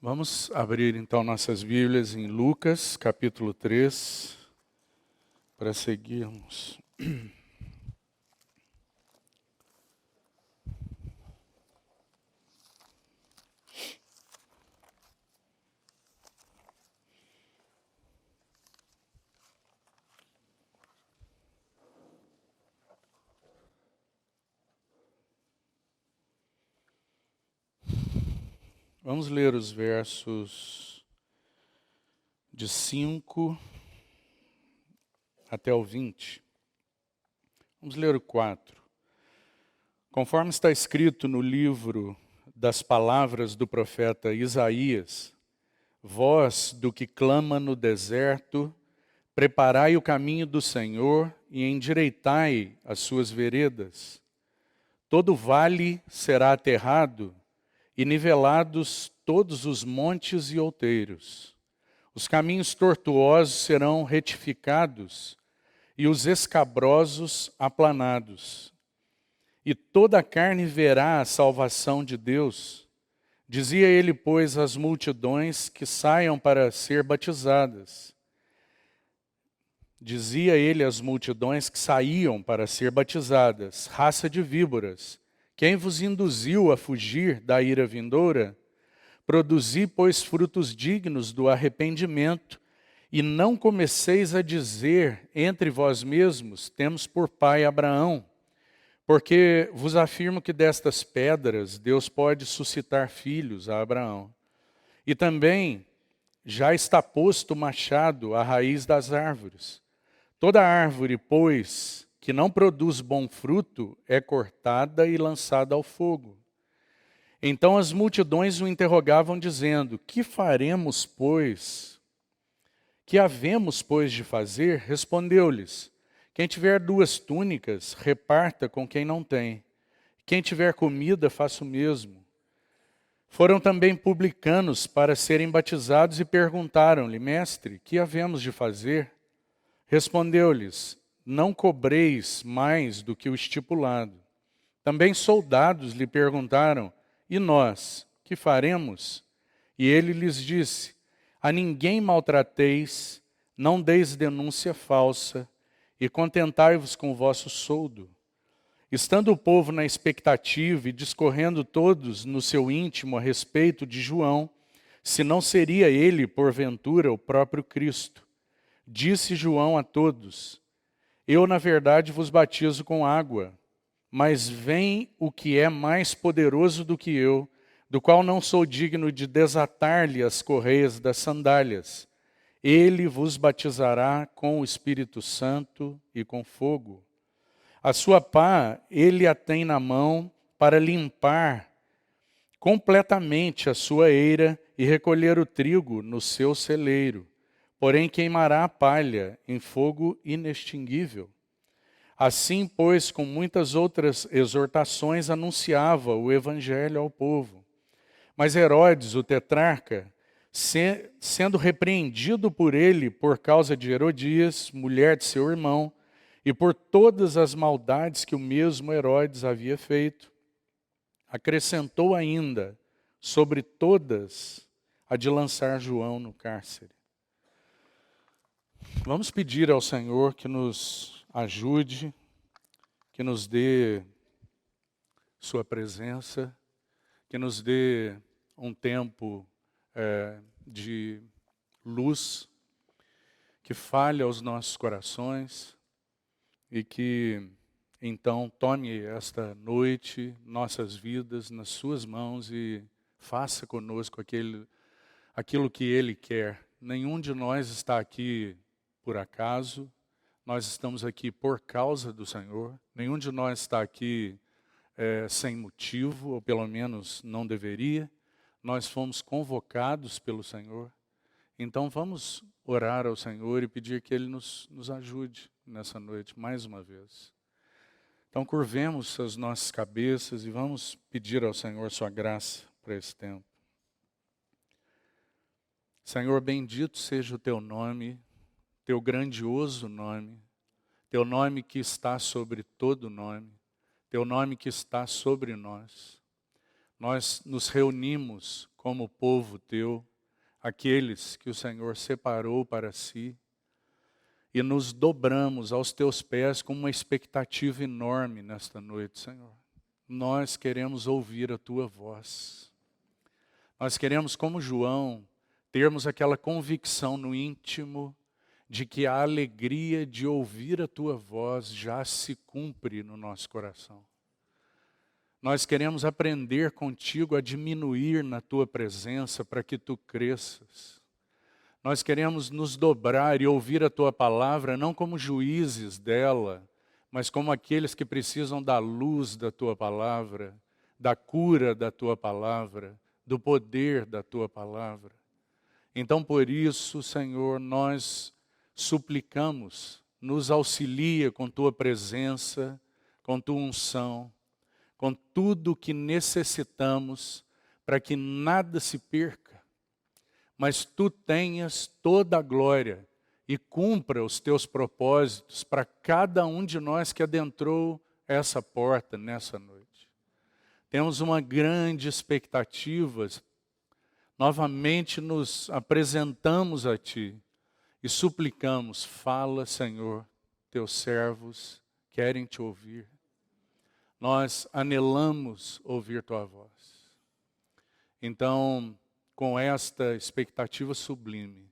Vamos abrir então nossas Bíblias em Lucas, capítulo 3, para seguirmos. Vamos ler os versos de 5 até o 20. Vamos ler o 4. Conforme está escrito no livro das palavras do profeta Isaías, voz do que clama no deserto, preparai o caminho do Senhor e endireitai as suas veredas. Todo vale será aterrado, e nivelados todos os montes e outeiros. Os caminhos tortuosos serão retificados, e os escabrosos aplanados. E toda a carne verá a salvação de Deus. Dizia ele, pois, às multidões que saiam para ser batizadas. Dizia ele às multidões que saíam para ser batizadas: raça de víboras, quem vos induziu a fugir da ira vindoura? Produzi, pois, frutos dignos do arrependimento, e não comeceis a dizer entre vós mesmos: temos por pai Abraão. Porque vos afirmo que destas pedras Deus pode suscitar filhos a Abraão. E também já está posto o machado à raiz das árvores. Toda árvore, pois, que não produz bom fruto, é cortada e lançada ao fogo. Então as multidões o interrogavam, dizendo: que faremos, pois? Que havemos, pois, de fazer? Respondeu-lhes: quem tiver 2 túnicas, reparta com quem não tem. Quem tiver comida, faça o mesmo. Foram também publicanos para serem batizados e perguntaram-lhe: mestre, que havemos de fazer? Respondeu-lhes: não cobreis mais do que o estipulado. Também soldados lhe perguntaram: e nós, que faremos? E ele lhes disse: a ninguém maltrateis, não deis denúncia falsa, e contentai-vos com o vosso soldo. Estando o povo na expectativa e discorrendo todos no seu íntimo a respeito de João, se não seria ele, porventura, o próprio Cristo, disse João a todos: eu, na verdade, vos batizo com água, mas vem o que é mais poderoso do que eu, do qual não sou digno de desatar-lhe as correias das sandálias. Ele vos batizará com o Espírito Santo e com fogo. A sua pá ele a tem na mão para limpar completamente a sua eira e recolher o trigo no seu celeiro. Porém queimará a palha em fogo inextinguível. Assim, pois, com muitas outras exortações, anunciava o evangelho ao povo. Mas Herodes, o tetrarca, sendo repreendido por ele por causa de Herodias, mulher de seu irmão, e por todas as maldades que o mesmo Herodes havia feito, acrescentou ainda sobre todas a de lançar João no cárcere. Vamos pedir ao Senhor que nos ajude, que nos dê sua presença, que nos dê um tempo de luz, que fale aos nossos corações e que então tome esta noite nossas vidas nas suas mãos e faça conosco aquilo que Ele quer. Nenhum de nós está aqui por acaso, nós estamos aqui por causa do Senhor. Nenhum de nós está aqui sem motivo, ou pelo menos não deveria. Nós fomos convocados pelo Senhor. Então vamos orar ao Senhor e pedir que Ele nos ajude nessa noite, mais uma vez. Então curvemos as nossas cabeças e vamos pedir ao Senhor sua graça para esse tempo. Senhor, bendito seja o teu nome, teu grandioso nome, teu nome que está sobre todo nome, teu nome que está sobre nós. Nós nos reunimos como povo teu, aqueles que o Senhor separou para si, e nos dobramos aos teus pés com uma expectativa enorme nesta noite, Senhor. Nós queremos ouvir a tua voz. Nós queremos, como João, termos aquela convicção no íntimo de que a alegria de ouvir a tua voz já se cumpre no nosso coração. Nós queremos aprender contigo a diminuir na tua presença para que tu cresças. Nós queremos nos dobrar e ouvir a tua palavra não como juízes dela, mas como aqueles que precisam da luz da tua palavra, da cura da tua palavra, do poder da tua palavra. Então, por isso, Senhor, nós suplicamos, nos auxilia com tua presença, com tua unção, com tudo o que necessitamos para que nada se perca, mas tu tenhas toda a glória e cumpra os teus propósitos para cada um de nós que adentrou essa porta nessa noite. Temos uma grande expectativa, novamente nos apresentamos a ti e suplicamos, fala, Senhor, teus servos querem te ouvir. Nós anelamos ouvir tua voz. Então, com esta expectativa sublime,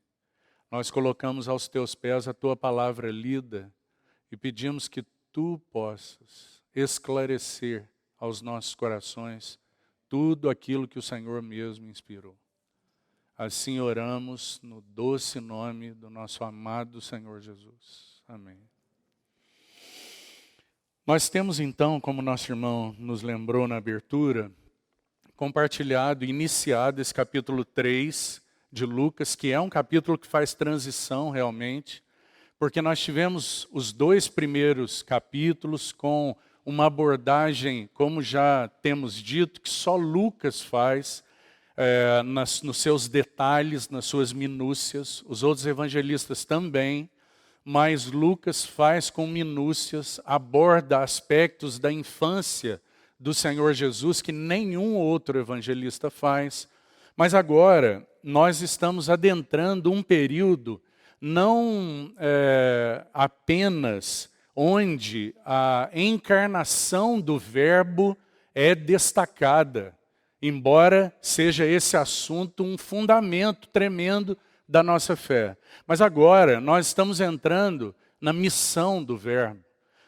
nós colocamos aos teus pés a tua palavra lida e pedimos que tu possas esclarecer aos nossos corações tudo aquilo que o Senhor mesmo inspirou. Assim oramos no doce nome do nosso amado Senhor Jesus. Amém. Nós temos então, como nosso irmão nos lembrou na abertura, compartilhado, iniciado esse capítulo 3 de Lucas, que é um capítulo que faz transição realmente, porque nós tivemos os 2 primeiros capítulos com uma abordagem, como já temos dito, que só Lucas faz, nos seus detalhes, nas suas minúcias, os outros evangelistas também, mas Lucas faz com minúcias, aborda aspectos da infância do Senhor Jesus que nenhum outro evangelista faz. Mas agora nós estamos adentrando um período não apenas onde a encarnação do Verbo é destacada, embora seja esse assunto um fundamento tremendo da nossa fé. Mas agora nós estamos entrando na missão do Verbo.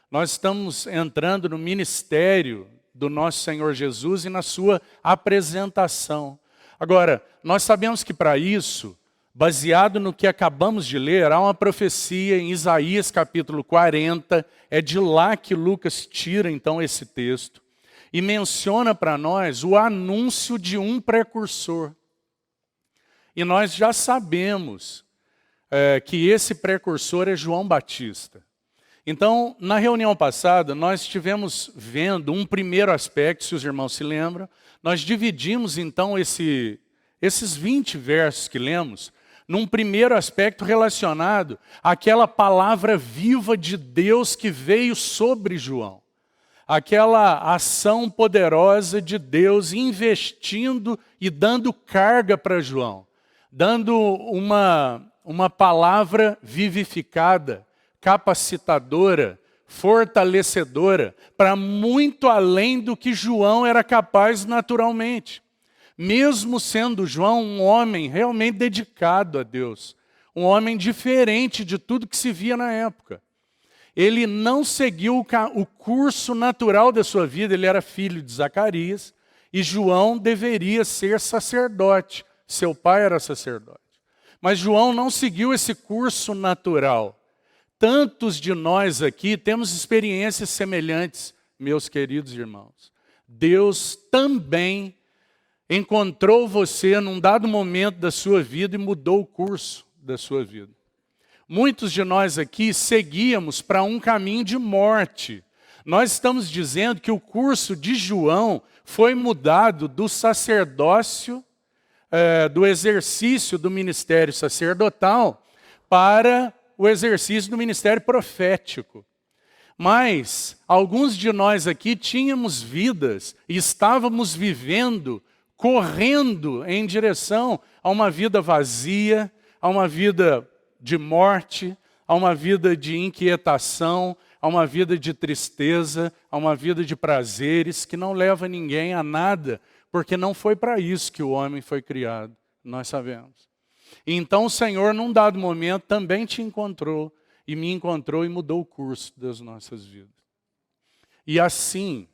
Nós estamos entrando no ministério do nosso Senhor Jesus e na sua apresentação. Agora, nós sabemos que para isso, baseado no que acabamos de ler, há uma profecia em Isaías capítulo 40, é de lá que Lucas tira então esse texto, e menciona para nós o anúncio de um precursor. E nós já sabemos que esse precursor é João Batista. Então, na reunião passada, nós estivemos vendo um primeiro aspecto, se os irmãos se lembram. Nós dividimos, então, esses 20 versos que lemos, num primeiro aspecto relacionado àquela palavra viva de Deus que veio sobre João. Aquela ação poderosa de Deus investindo e dando carga para João. Dando uma palavra vivificada, capacitadora, fortalecedora, para muito além do que João era capaz naturalmente. Mesmo sendo João um homem realmente dedicado a Deus, um homem diferente de tudo que se via na época. Ele não seguiu o curso natural da sua vida, ele era filho de Zacarias, e João deveria ser sacerdote. Seu pai era sacerdote. Mas João não seguiu esse curso natural. Tantos de nós aqui temos experiências semelhantes, meus queridos irmãos. Deus também encontrou você num dado momento da sua vida e mudou o curso da sua vida. Muitos de nós aqui seguíamos para um caminho de morte. Nós estamos dizendo que o curso de João foi mudado do sacerdócio, do exercício do ministério sacerdotal para o exercício do ministério profético. Mas alguns de nós aqui tínhamos vidas e estávamos vivendo correndo em direção a uma vida vazia, a uma vida de morte, a uma vida de inquietação, a uma vida de tristeza, a uma vida de prazeres que não leva ninguém a nada, porque não foi para isso que o homem foi criado, nós sabemos. E então o Senhor, num dado momento, também te encontrou, e me encontrou e mudou o curso das nossas vidas. E assim,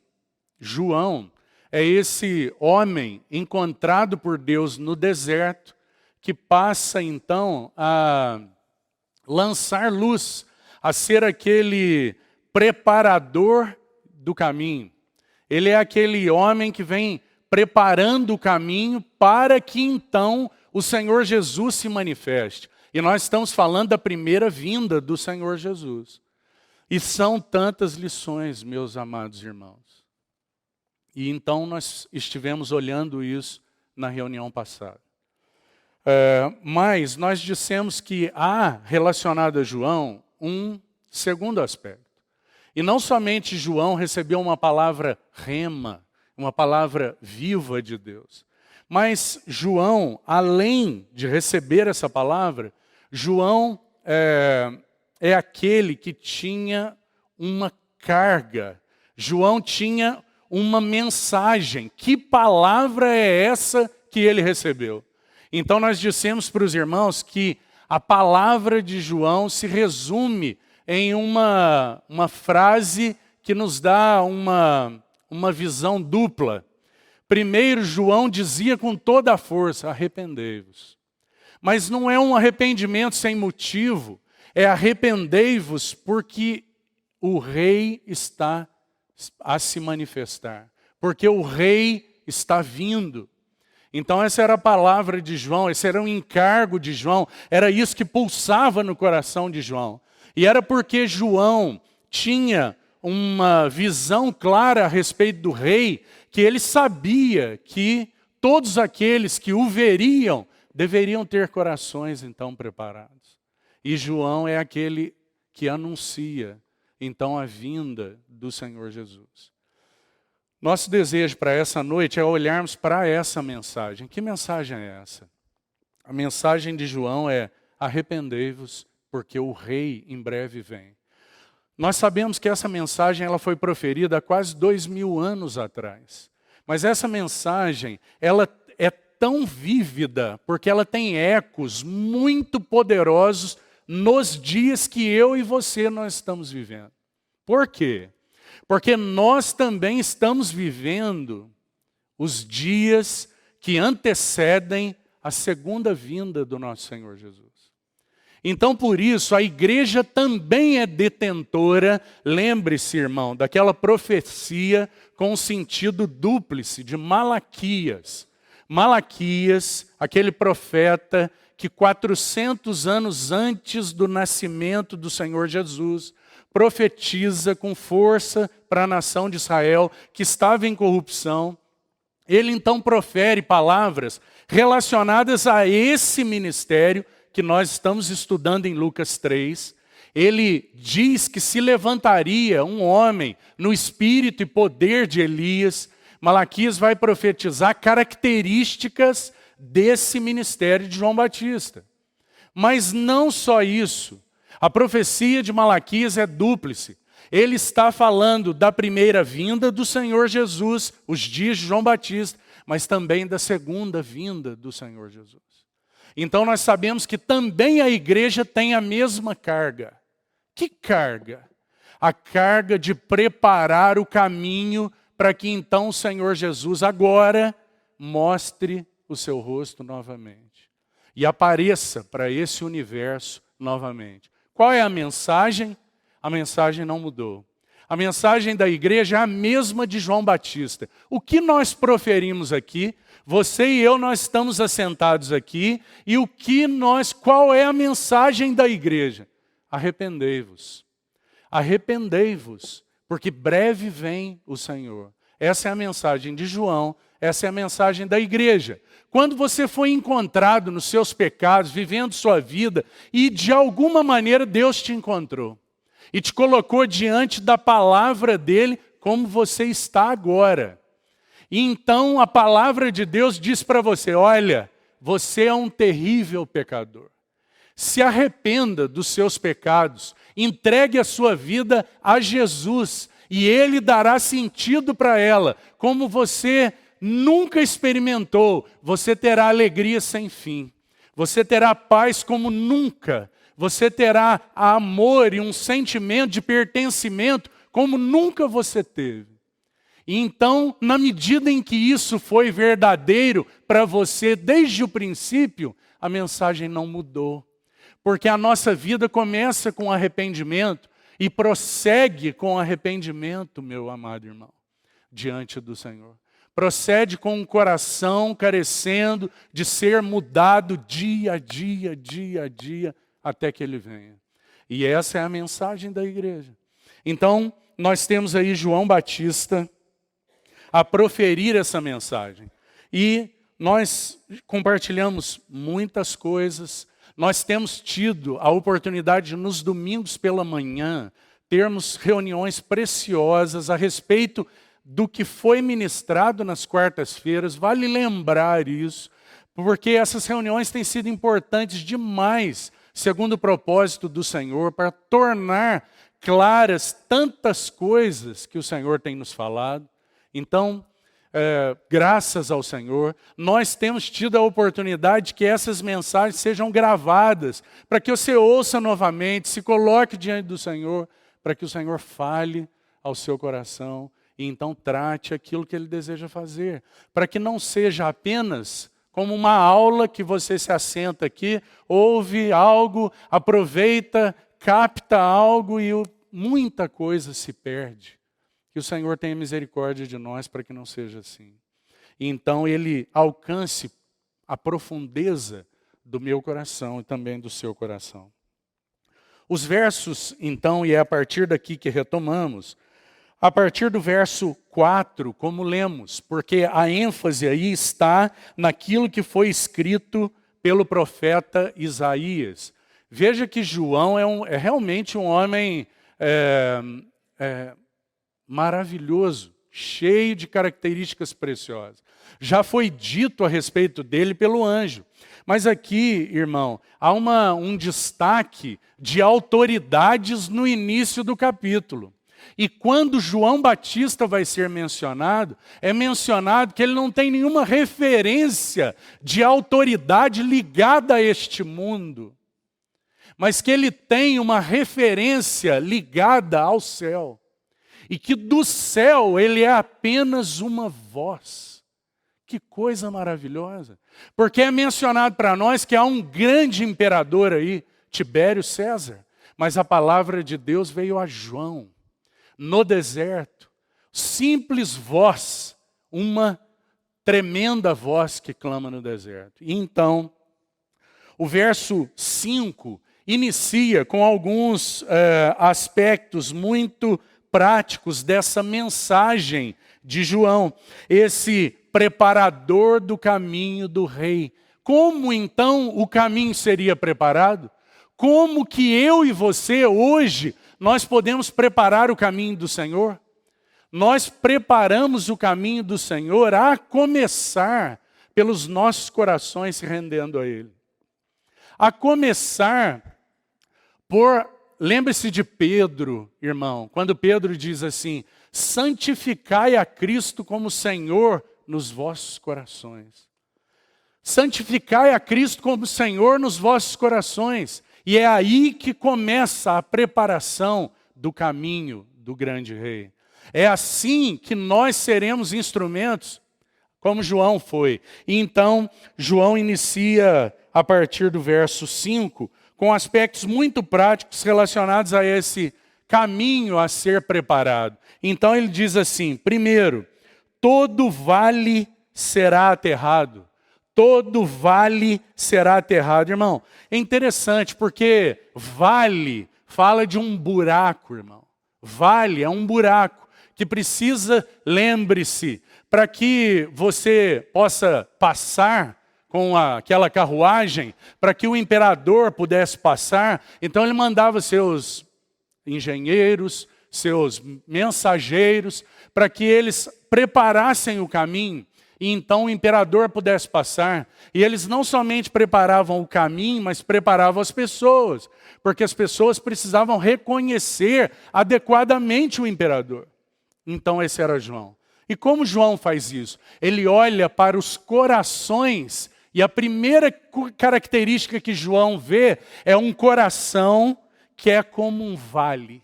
João é esse homem encontrado por Deus no deserto, que passa então a lançar luz, a ser aquele preparador do caminho. Ele é aquele homem que vem preparando o caminho para que então o Senhor Jesus se manifeste. E nós estamos falando da primeira vinda do Senhor Jesus. E são tantas lições, meus amados irmãos. E então nós estivemos olhando isso na reunião passada. Mas nós dissemos que há relacionado a João um segundo aspecto. E não somente João recebeu uma palavra rema, uma palavra viva de Deus. Mas João, além de receber essa palavra, João é aquele que tinha uma carga. João tinha uma mensagem. Que palavra é essa que ele recebeu? Então nós dissemos para os irmãos que a palavra de João se resume em uma frase que nos dá uma visão dupla. Primeiro, João dizia com toda a força, arrependei-vos. Mas não é um arrependimento sem motivo, é arrependei-vos porque o rei está a se manifestar, porque o rei está vindo. Então essa era a palavra de João, esse era um encargo de João, era isso que pulsava no coração de João. E era porque João tinha uma visão clara a respeito do rei, que ele sabia que todos aqueles que o veriam deveriam ter corações então preparados. E João é aquele que anuncia então a vinda do Senhor Jesus. Nosso desejo para essa noite é olharmos para essa mensagem. Que mensagem é essa? A mensagem de João é: arrependei-vos, porque o rei em breve vem. Nós sabemos que essa mensagem ela foi proferida há quase 2000 anos atrás. Mas essa mensagem ela é tão vívida, porque ela tem ecos muito poderosos nos dias que eu e você nós estamos vivendo. Por quê? Porque nós também estamos vivendo os dias que antecedem a segunda vinda do nosso Senhor Jesus. Então, por isso, a igreja também é detentora, lembre-se, irmão, daquela profecia com sentido dúplice de Malaquias. Malaquias, aquele profeta que 400 anos antes do nascimento do Senhor Jesus, profetiza com força para a nação de Israel que estava em corrupção. Ele então profere palavras relacionadas a esse ministério que nós estamos estudando em Lucas 3. Ele diz que se levantaria um homem no espírito e poder de Elias. Malaquias vai profetizar características desse ministério de João Batista. Mas não só isso. A profecia de Malaquias é dúplice. Ele está falando da primeira vinda do Senhor Jesus, os dias de João Batista, mas também da segunda vinda do Senhor Jesus. Então nós sabemos que também a igreja tem a mesma carga. Que carga? A carga de preparar o caminho para que então o Senhor Jesus agora mostre o seu rosto novamente e apareça para esse universo novamente. Qual é a mensagem? A mensagem não mudou. A mensagem da igreja é a mesma de João Batista. O que nós proferimos aqui, você e eu, nós estamos assentados aqui, e qual é a mensagem da igreja? Arrependei-vos. Arrependei-vos, porque breve vem o Senhor. Essa é a mensagem de João, essa é a mensagem da igreja. Quando você foi encontrado nos seus pecados, vivendo sua vida, e de alguma maneira Deus te encontrou, e te colocou diante da palavra dele, como você está agora. E então a palavra de Deus diz para você, olha, você é um terrível pecador. Se arrependa dos seus pecados, entregue a sua vida a Jesus e Ele dará sentido para ela, como você nunca experimentou. Você terá alegria sem fim, você terá paz como nunca, você terá amor e um sentimento de pertencimento como nunca você teve. E então, na medida em que isso foi verdadeiro para você desde o princípio, a mensagem não mudou. Porque a nossa vida começa com arrependimento e prossegue com arrependimento, meu amado irmão, diante do Senhor. Procede com um coração carecendo de ser mudado dia a dia, até que Ele venha. E essa é a mensagem da igreja. Então, nós temos aí João Batista a proferir essa mensagem. E nós compartilhamos muitas coisas. Nós temos tido a oportunidade de, nos domingos pela manhã, termos reuniões preciosas a respeito do que foi ministrado nas quartas-feiras. Vale lembrar isso, porque essas reuniões têm sido importantes demais, segundo o propósito do Senhor, para tornar claras tantas coisas que o Senhor tem nos falado. Então, graças ao Senhor, nós temos tido a oportunidade que essas mensagens sejam gravadas, para que você ouça novamente, se coloque diante do Senhor, para que o Senhor fale ao seu coração e então trate aquilo que Ele deseja fazer, para que não seja apenas como uma aula que você se assenta aqui, ouve algo, aproveita, capta algo e muita coisa se perde. Que o Senhor tenha misericórdia de nós para que não seja assim. E então Ele alcance a profundeza do meu coração e também do seu coração. Os versos, então, e é a partir daqui que retomamos, a partir do verso 4, como lemos, porque a ênfase aí está naquilo que foi escrito pelo profeta Isaías. Veja que João é realmente um homem maravilhoso, cheio de características preciosas. Já foi dito a respeito dele pelo anjo. Mas aqui, irmão, há um destaque de autoridades no início do capítulo. E quando João Batista vai ser mencionado, é mencionado que ele não tem nenhuma referência de autoridade ligada a este mundo, mas que ele tem uma referência ligada ao céu. E que do céu ele é apenas uma voz. Que coisa maravilhosa. Porque é mencionado para nós que há um grande imperador aí, Tibério César. Mas a palavra de Deus veio a João, no deserto. Simples voz, uma tremenda voz que clama no deserto. E então, o verso 5 inicia com alguns aspectos muito práticos dessa mensagem de João, esse preparador do caminho do rei. Como então o caminho seria preparado? Como que eu e você hoje, nós podemos preparar o caminho do Senhor? Nós preparamos o caminho do Senhor a começar pelos nossos corações se rendendo a Ele. A começar por... Lembre-se de Pedro, irmão, quando Pedro diz assim, santificai a Cristo como Senhor nos vossos corações. Santificai a Cristo como Senhor nos vossos corações. E é aí que começa a preparação do caminho do grande rei. É assim que nós seremos instrumentos, como João foi. E então, João inicia a partir do verso 5, com aspectos muito práticos relacionados a esse caminho a ser preparado. Então ele diz assim, primeiro, todo vale será aterrado. Todo vale será aterrado. Irmão, é interessante porque vale fala de um buraco, irmão. Vale é um buraco que precisa, lembre-se, para que você possa passar com aquela carruagem, para que o imperador pudesse passar, então ele mandava seus engenheiros, seus mensageiros, para que eles preparassem o caminho e então o imperador pudesse passar. E eles não somente preparavam o caminho, mas preparavam as pessoas, porque as pessoas precisavam reconhecer adequadamente o imperador. Então esse era João. E como João faz isso? Ele olha para os corações, e a primeira característica que João vê é um coração que é como um vale.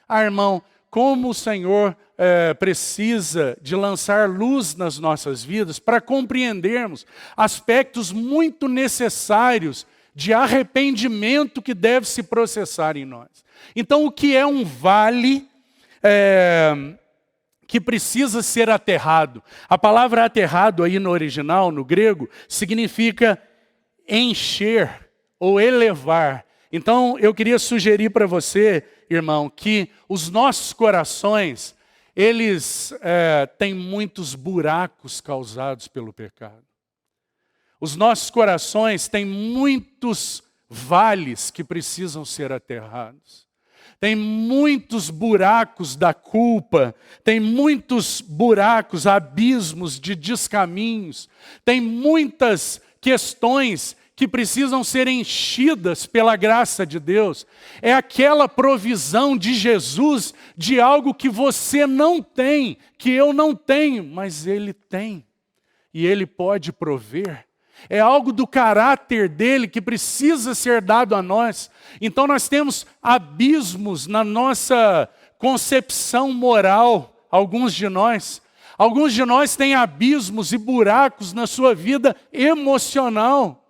Ah, irmão, como o Senhor precisa de lançar luz nas nossas vidas para compreendermos aspectos muito necessários de arrependimento que deve se processar em nós. Então, o que é um vale que precisa ser aterrado? A palavra aterrado aí no original, no grego, significa encher ou elevar. Então, eu queria sugerir para você, irmão, que os nossos corações, eles têm muitos buracos causados pelo pecado. Os nossos corações têm muitos vales que precisam ser aterrados. Tem muitos buracos da culpa, tem muitos buracos, abismos de descaminhos, tem muitas questões que precisam ser enchidas pela graça de Deus. É aquela provisão de Jesus de algo que você não tem, que eu não tenho, mas Ele tem. E Ele pode prover. É algo do caráter dele que precisa ser dado a nós. Então nós temos abismos na nossa concepção moral, alguns de nós. Alguns de nós têm abismos e buracos na sua vida emocional.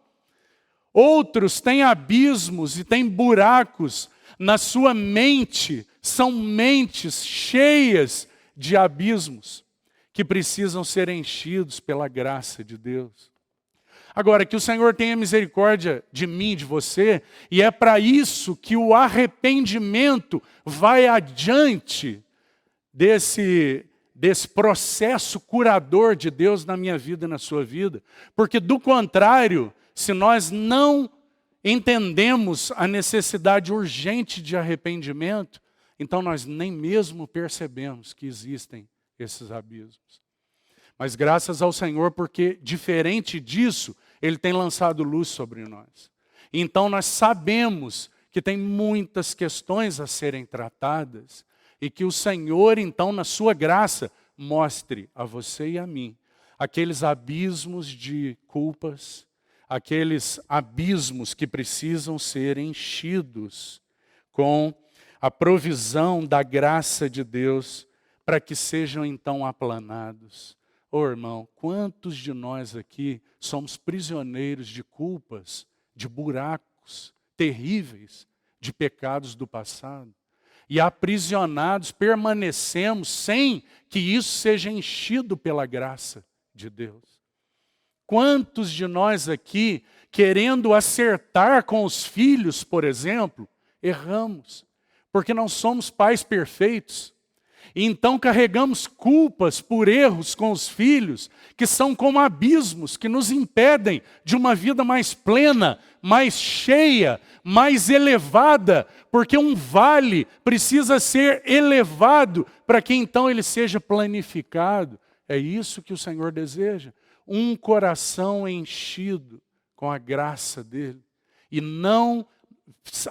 Outros têm abismos e têm buracos na sua mente. São mentes cheias de abismos que precisam ser enchidos pela graça de Deus. Agora, que o Senhor tenha misericórdia de mim e de você, e é para isso que o arrependimento vai adiante desse processo curador de Deus na minha vida e na sua vida. Porque do contrário, se nós não entendemos a necessidade urgente de arrependimento, então nós nem mesmo percebemos que existem esses abismos. Mas graças ao Senhor, porque diferente disso, Ele tem lançado luz sobre nós. Então nós sabemos que tem muitas questões a serem tratadas e que o Senhor, então, na sua graça, mostre a você e a mim aqueles abismos de culpas, aqueles abismos que precisam ser enchidos com a provisão da graça de Deus para que sejam então aplanados. Ô irmão, quantos de nós aqui somos prisioneiros de culpas, de buracos terríveis, de pecados do passado? E aprisionados permanecemos sem que isso seja enchido pela graça de Deus. Quantos de nós aqui, querendo acertar com os filhos, por exemplo, erramos, porque não somos pais perfeitos. E então carregamos culpas por erros com os filhos, que são como abismos, que nos impedem de uma vida mais plena, mais cheia, mais elevada, porque um vale precisa ser elevado para que então ele seja planificado. É isso que o Senhor deseja, um coração enchido com a graça dele, e não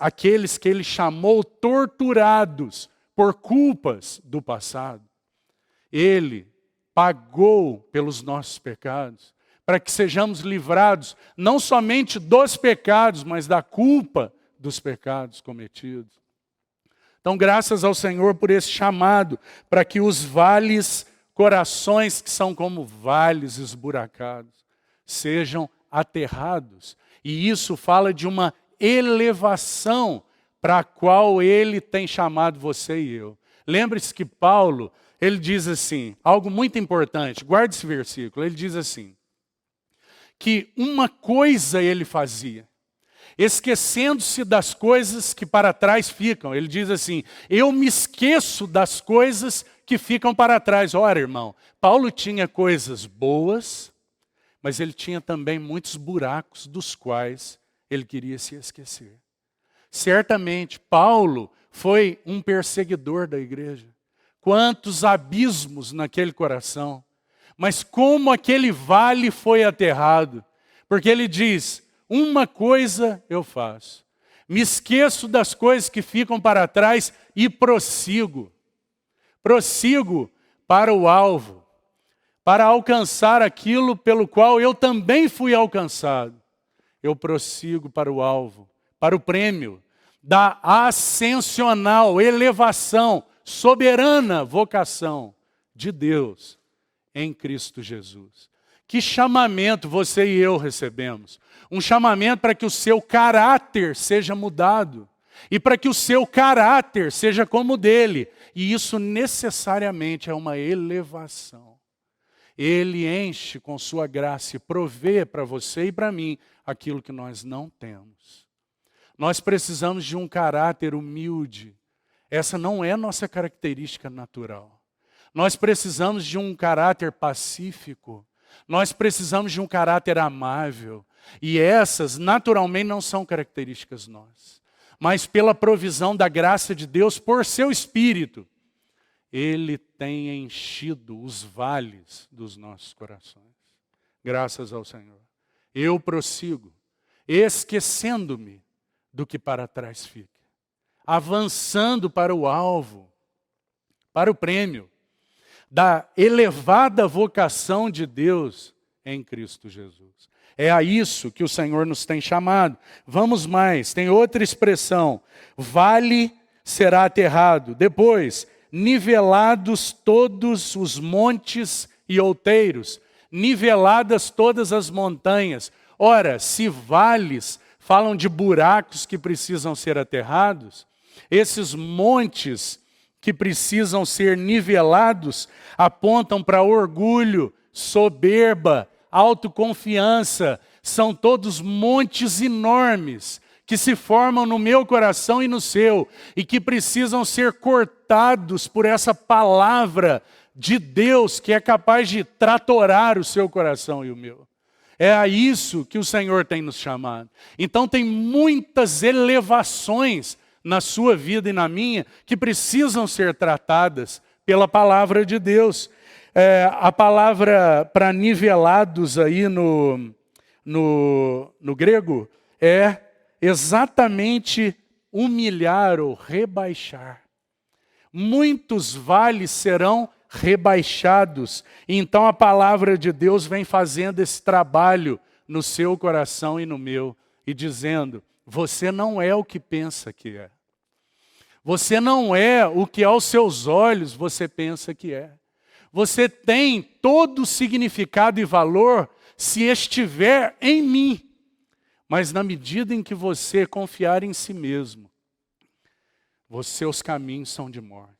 aqueles que ele chamou torturados por culpas do passado. Ele pagou pelos nossos pecados, para que sejamos livrados não somente dos pecados, mas da culpa dos pecados cometidos. Então, graças ao Senhor por esse chamado, para que os vales, corações que são como vales esburacados, sejam aterrados. E isso fala de uma elevação para a qual Ele tem chamado você e eu. Lembre-se que Paulo, ele diz assim, algo muito importante, guarde esse versículo, ele diz assim, que uma coisa ele fazia, esquecendo-se das coisas que para trás ficam. Ele diz assim, eu me esqueço das coisas que ficam para trás. Ora, irmão, Paulo tinha coisas boas, mas ele tinha também muitos buracos dos quais ele queria se esquecer. Certamente, Paulo foi um perseguidor da igreja. Quantos abismos naquele coração. Mas como aquele vale foi aterrado. Porque ele diz, uma coisa eu faço. Me esqueço das coisas que ficam para trás e prossigo. Prossigo para o alvo. Para alcançar aquilo pelo qual eu também fui alcançado. Eu prossigo para o alvo, para o prêmio da ascensional elevação, soberana vocação de Deus em Cristo Jesus. Que chamamento você e eu recebemos? Um chamamento para que o seu caráter seja mudado e para que o seu caráter seja como o dele. E isso necessariamente é uma elevação. Ele enche com sua graça e provê para você e para mim aquilo que nós não temos. Nós precisamos de um caráter humilde. Essa não é nossa característica natural. Nós precisamos de um caráter pacífico. Nós precisamos de um caráter amável. E essas, naturalmente, não são características nossas. Mas pela provisão da graça de Deus, por seu Espírito, Ele tem enchido os vales dos nossos corações. Graças ao Senhor. Eu prossigo, esquecendo-me do que para trás fica. Avançando para o alvo, para o prêmio da elevada vocação de Deus em Cristo Jesus. É a isso que o Senhor nos tem chamado. Vamos mais, tem outra expressão. Vale será aterrado. Depois, nivelados todos os montes e outeiros. Niveladas todas as montanhas. Ora, se vales falam de buracos que precisam ser aterrados, esses montes que precisam ser nivelados apontam para orgulho, soberba, autoconfiança. São todos montes enormes que se formam no meu coração e no seu e que precisam ser cortados por essa palavra de Deus que é capaz de tratorar o seu coração e o meu. É a isso que o Senhor tem nos chamado. Então tem muitas elevações na sua vida e na minha que precisam ser tratadas pela palavra de Deus. A palavra para nivelados aí no grego é exatamente humilhar ou rebaixar. Muitos vales serão rebaixados. Então a palavra de Deus vem fazendo esse trabalho no seu coração e no meu, e dizendo, você não é o que pensa que é. Você não é o que aos seus olhos você pensa que é. Você tem todo o significado e valor se estiver em mim. Mas na medida em que você confiar em si mesmo, os seus caminhos são de morte.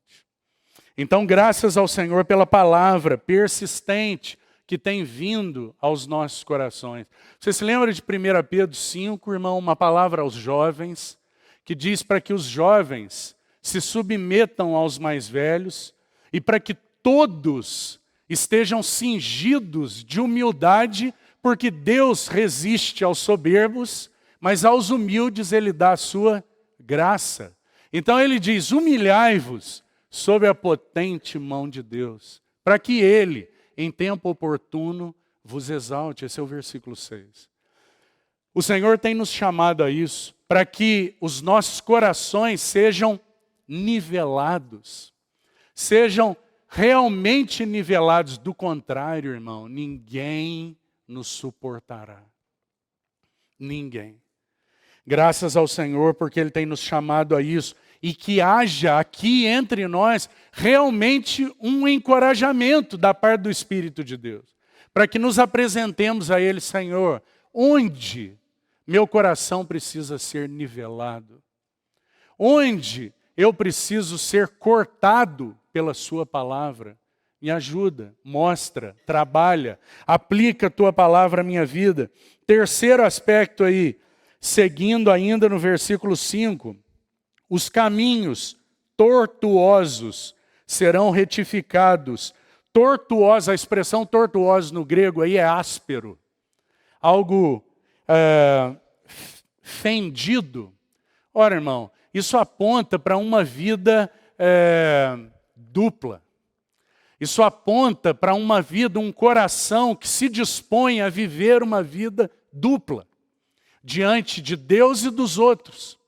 Então, graças ao Senhor pela palavra persistente que tem vindo aos nossos corações. Você se lembra de 1 Pedro 5, irmão, uma palavra aos jovens, que diz para que os jovens se submetam aos mais velhos e para que todos estejam cingidos de humildade, porque Deus resiste aos soberbos, mas aos humildes Ele dá a sua graça. Então Ele diz, humilhai-vos sob a potente mão de Deus, para que Ele, em tempo oportuno, vos exalte. Esse é o versículo 6. O Senhor tem nos chamado a isso, para que os nossos corações sejam nivelados, sejam realmente nivelados. Do contrário, irmão, ninguém nos suportará. Ninguém. Graças ao Senhor, porque Ele tem nos chamado a isso. E que haja aqui entre nós realmente um encorajamento da parte do Espírito de Deus. Para que nos apresentemos a Ele, Senhor, onde meu coração precisa ser nivelado. Onde eu preciso ser cortado pela Sua palavra. Me ajuda, mostra, trabalha, aplica a Tua palavra à minha vida. Terceiro aspecto aí, seguindo ainda no versículo 5. Os caminhos tortuosos serão retificados. Tortuosa, a expressão tortuoso no grego aí é áspero. Algo fendido, Ora, irmão, isso aponta para uma vida dupla. Isso aponta para uma vida, um coração que se dispõe a viver uma vida dupla, diante de Deus e dos outros.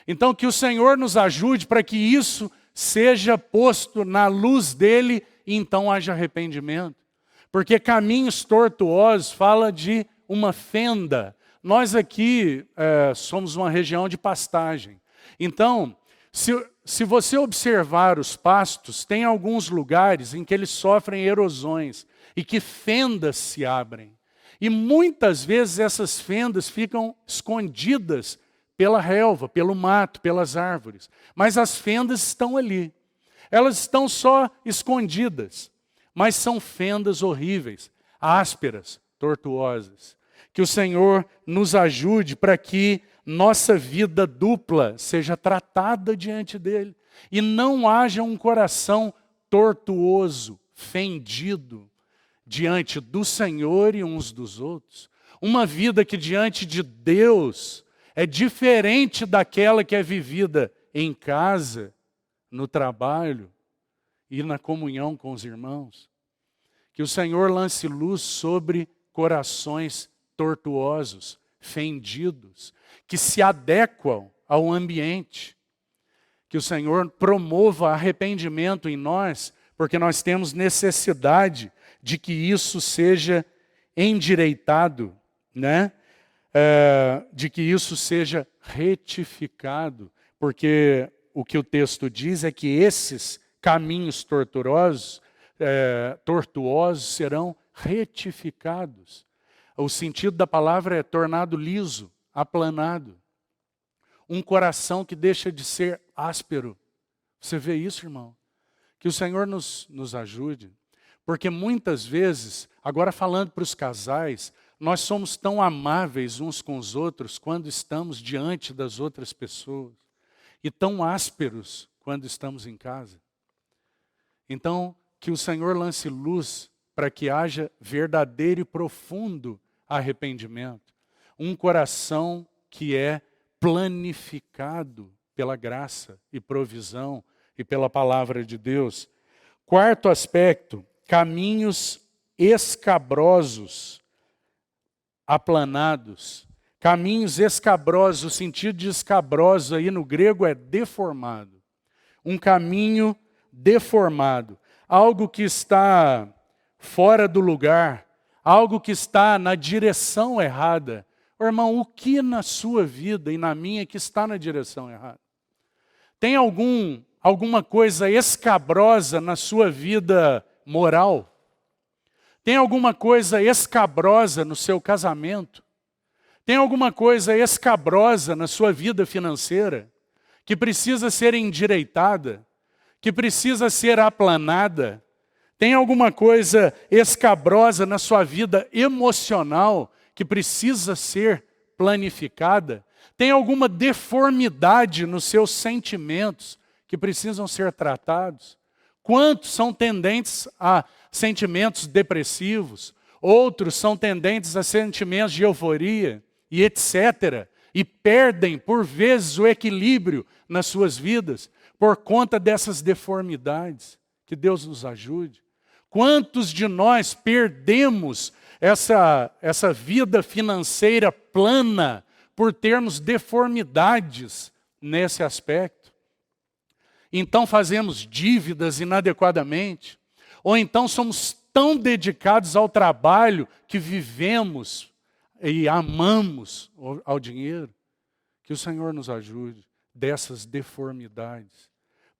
Então, que o Senhor nos ajude para que isso seja posto na luz dele e então haja arrependimento. Porque caminhos tortuosos fala de uma fenda. Nós aqui somos uma região de pastagem. Então, se você observar os pastos, tem alguns lugares em que eles sofrem erosões e que fendas se abrem. E muitas vezes essas fendas ficam escondidas pela relva, pelo mato, pelas árvores. Mas as fendas estão ali. Elas estão só escondidas, mas são fendas horríveis, ásperas, tortuosas. Que o Senhor nos ajude para que nossa vida dupla seja tratada diante dele e não haja um coração tortuoso, fendido diante do Senhor e uns dos outros. Uma vida que diante de Deus é diferente daquela que é vivida em casa, no trabalho e na comunhão com os irmãos. Que o Senhor lance luz sobre corações tortuosos, fendidos, que se adequam ao ambiente. Que o Senhor promova arrependimento em nós, porque nós temos necessidade de que isso seja endireitado, né? De que isso seja retificado, porque o que o texto diz é que esses caminhos tortuosos serão retificados. O sentido da palavra é tornado liso, aplanado. Um coração que deixa de ser áspero. Você vê isso, irmão? Que o Senhor nos ajude. Porque muitas vezes, agora falando para os casais, nós somos tão amáveis uns com os outros quando estamos diante das outras pessoas. E tão ásperos quando estamos em casa. Então, que o Senhor lance luz para que haja verdadeiro e profundo arrependimento. Um coração que é planificado pela graça e provisão e pela palavra de Deus. Quarto aspecto, caminhos escabrosos, aplanados. Caminhos escabrosos, o sentido de escabroso aí no grego é deformado. Um caminho deformado. Algo que está fora do lugar. Algo que está na direção errada. Irmão, o que na sua vida e na minha que está na direção errada? Tem alguma coisa escabrosa na sua vida moral? Tem alguma coisa escabrosa no seu casamento? Tem alguma coisa escabrosa na sua vida financeira? Que precisa ser endireitada? Que precisa ser aplanada? Tem alguma coisa escabrosa na sua vida emocional que precisa ser planificada? Tem alguma deformidade nos seus sentimentos que precisam ser tratados? Quantos são tendentes a sentimentos depressivos? Outros são tendentes a sentimentos de euforia e etc. E perdem, por vezes, o equilíbrio nas suas vidas por conta dessas deformidades. Que Deus nos ajude. Quantos de nós perdemos essa vida financeira plana por termos deformidades nesse aspecto? Então fazemos dívidas inadequadamente, ou então somos tão dedicados ao trabalho que vivemos e amamos ao dinheiro. Que o Senhor nos ajude dessas deformidades,